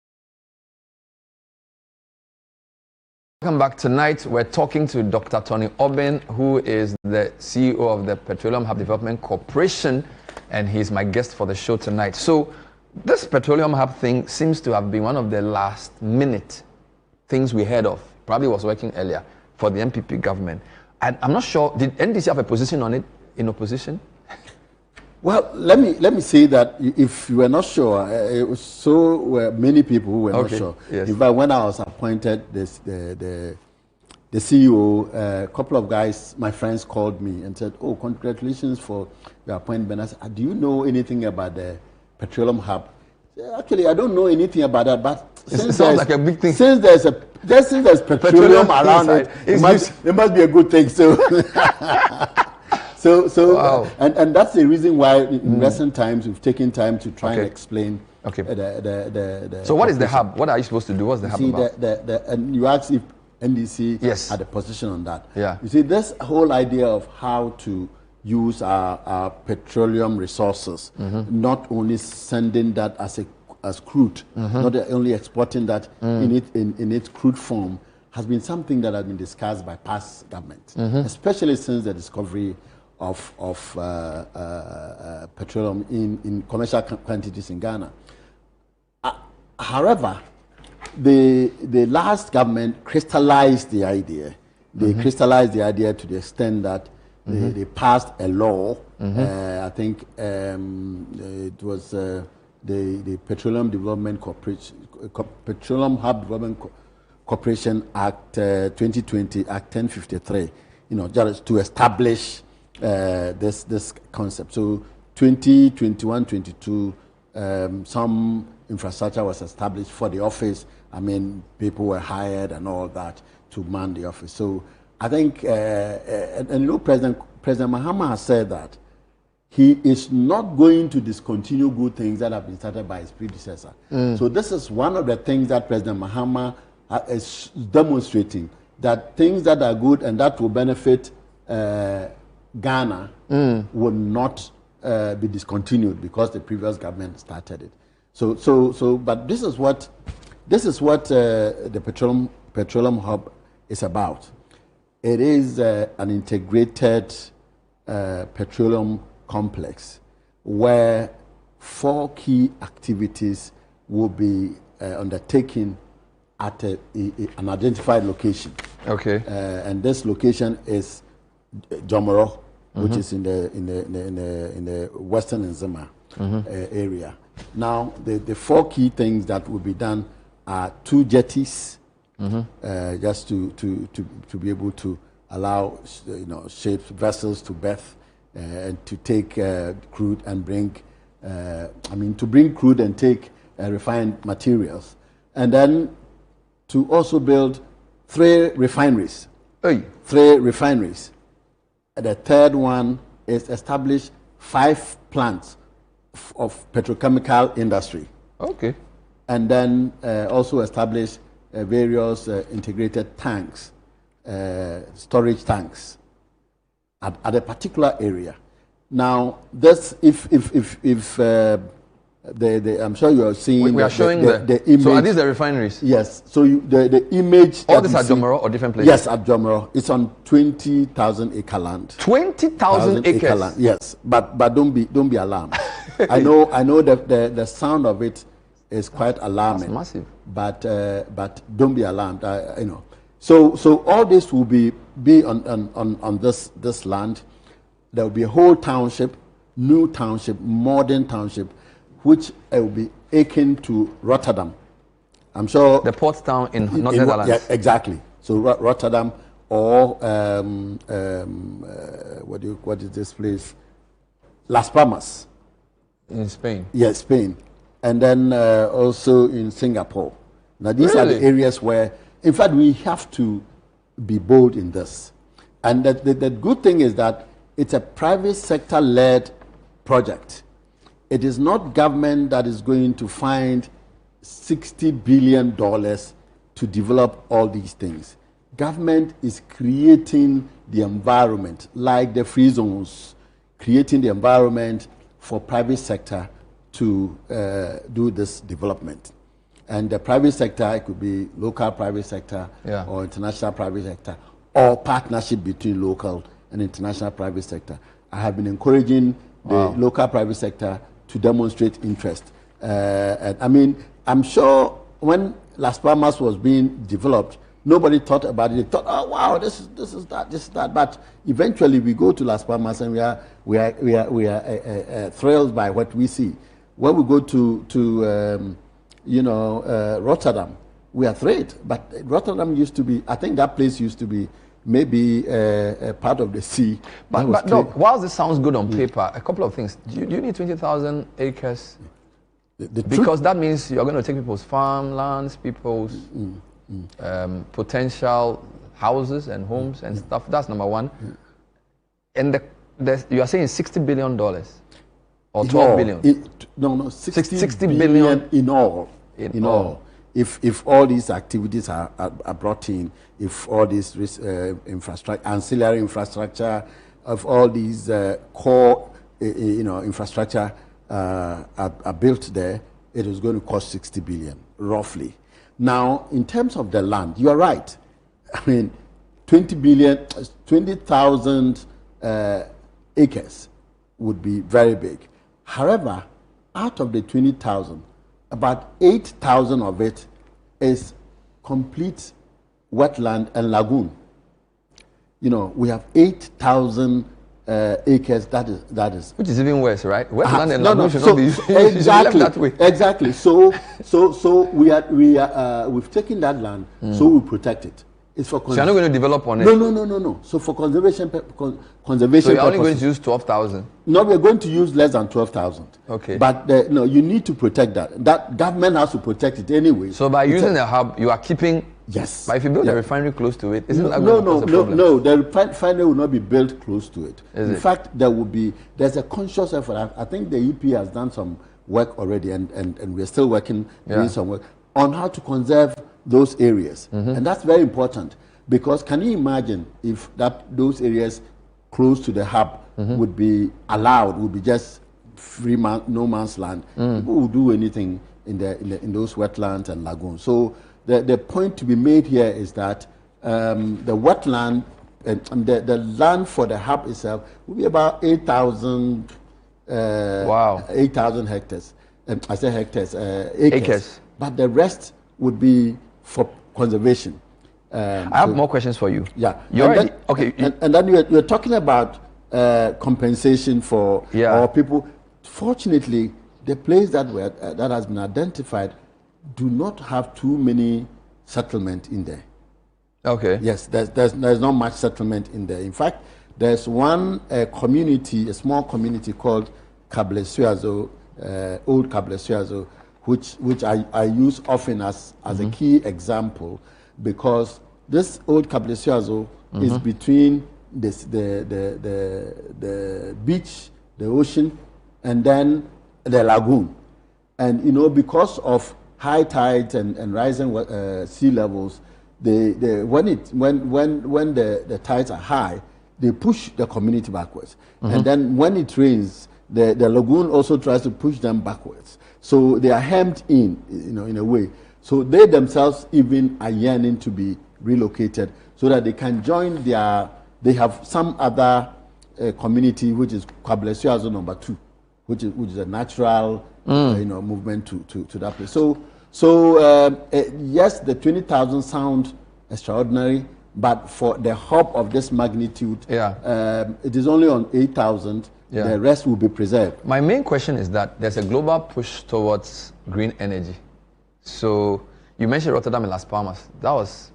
Welcome back. Tonight we're talking to Dr. Tony Obin, who is the CEO of the Petroleum Hub Development Corporation, and he's my guest for the show tonight. So this Petroleum Hub thing seems to have been one of the last minute things we heard of. Probably was working earlier for the MPP government. And I'm not sure, did NDC have a position on it in opposition? Well, let me say that if you were not sure, it was so many people who were not sure. Yes. In fact, when I was appointed the CEO, a couple of guys, my friends, called me and said, "Oh, congratulations for your appointment." I said, "Do you know anything about the Petroleum Hub?" Actually, I don't know anything about that, but it sounds like a big thing. Since there's petroleum around it, it must be a good thing. So, wow. and that's the reason why in recent times we've taken time to try and explain. So what is the hub? What are you supposed to do? What's the hub about? And you asked if NDC had a position on that. Yeah. You see, this whole idea of how to use our petroleum resources, not only sending that as crude, not only exporting that in its crude form, has been something that has been discussed by past governments, especially since the discovery of petroleum in commercial quantities in Ghana. However, the last government crystallized the idea. They crystallized the idea to the extent that they passed a law. I think it was the Petroleum Development Corporation, Petroleum Hub Development Corporation Act 2020, Act 1053. Just to establish this concept. So 2021, 22, some infrastructure was established for the office. People were hired and all that to man the office. So I think, President Mahama has said that he is not going to discontinue good things that have been started by his predecessor. So this is one of the things that President Mahama is demonstrating, that things that are good and that will benefit Ghana will not be discontinued because the previous government started it. But this is what the Petroleum Hub is about. It is an integrated petroleum complex where 4 key activities will be undertaken at an identified location. And this location is Jomoro, which is in the Western Nzema area. Now, the 4 key things that will be done are 2 jetties, just to be able to allow ships, vessels to berth and to take crude and bring, to bring crude and take refined materials, and then to also build 3 refineries. 3 refineries. The third one is establish 5 plants of petrochemical industry. Okay. And then also establish various integrated tanks, storage tanks at a particular area. Now, this I'm sure you are seeing. We are showing the image. So are these the refineries? Yes. So the image. All this at Jomoro or different places? Yes, at Jomoro. It's on 20,000 acre land. 20,000 acres. Land. Yes, but don't be alarmed. I know that the sound of it is quite alarming. That's massive. But don't be alarmed. So all this will be on this land. There will be a whole township, new township, modern township, which will be akin to Rotterdam. I'm sure the port town in Netherlands. Yeah, exactly. So Rotterdam or what is this place? Las Palmas. In Spain. Yes, Spain. And then also in Singapore. Now these are the areas where, in fact, we have to be bold in this. And the good thing is that it's a private sector led project. It is not government that is going to find $60 billion to develop all these things. Government is creating the environment, like the free zones, creating the environment for private sector to do this development. And the private sector, it could be local private sector or international private sector, or partnership between local and international private sector. I have been encouraging the local private sector to demonstrate interest. And I mean, I'm sure when Las Palmas was being developed, nobody thought about it. They thought, oh wow, this is that. But eventually, we go to Las Palmas and we are thrilled by what we see. When we go to Rotterdam, we are thrilled. But Rotterdam used to be, I think that place used to be maybe a part of the sea. But no, while this sounds good on paper, a couple of things. Do you need 20,000 acres? Because that means you're going to take people's farmlands, people's potential houses and homes and stuff. That's number one. And you are saying $60 billion or 12 billion? No, 60 billion in all. In all. If all these activities are brought in, if all these infrastructure, ancillary infrastructure, of all these core, infrastructure are built there, it is going to cost 60 billion, roughly. Now, in terms of the land, you are right. I mean, 20,000 acres would be very big. However, out of the 20,000, about 8,000 of it is complete wetland and lagoon. We have 8,000 acres. That is which is even worse, right? Wetland and lagoon should not be exactly that way. Exactly. So we've taken that land, so we protect it. It's for so you're not going to develop on it? No. So for conservation purposes. So you're only going to use 12,000? No, we're going to use less than 12,000. Okay. But you need to protect that. That government has to protect it anyway. So by using the hub, you are keeping. Yes. But if you build a refinery close to it, isn't that going to cause a problem? No. The refinery will not be built close to it. Fact, there's a conscious effort. I think the EP has done some work already, and we're still working, doing some work on how to conserve those areas. And that's very important, because can you imagine if those areas close to the hub would be allowed, would be just free no man's land? People would do anything in those wetlands and lagoons. So the point to be made here is that the wetland and the land for the hub itself will be about 8,000 8,000 hectares. I say hectares, acres. But the rest would be for conservation. I have more questions for you. Yeah. And then you're talking about compensation for our people. Fortunately, the place that has been identified do not have too many settlement in there. Okay. Yes, there's not much settlement in there. In fact, there's one community, a small community called Kablesuazo, Old Kablesuazo, which I use often as a key example, because this Old Kablesuazo is between the beach, the ocean, and then the lagoon. And, you know, because of high tides and rising sea levels, when the tides are high, they push the community backwards. And then when it rains, the lagoon also tries to push them backwards. So they are hemmed in, you know, in a way. So they themselves even are yearning to be relocated so that they can join they have some other community, which is Kwablesiazo number 2, which is a natural you know, movement to that place. So yes, the 20,000 sound extraordinary, but for the hub of this magnitude, it is only on 8,000. The rest will be preserved. My main question is that there's a global push towards green energy. So you mentioned Rotterdam and Las Palmas. That was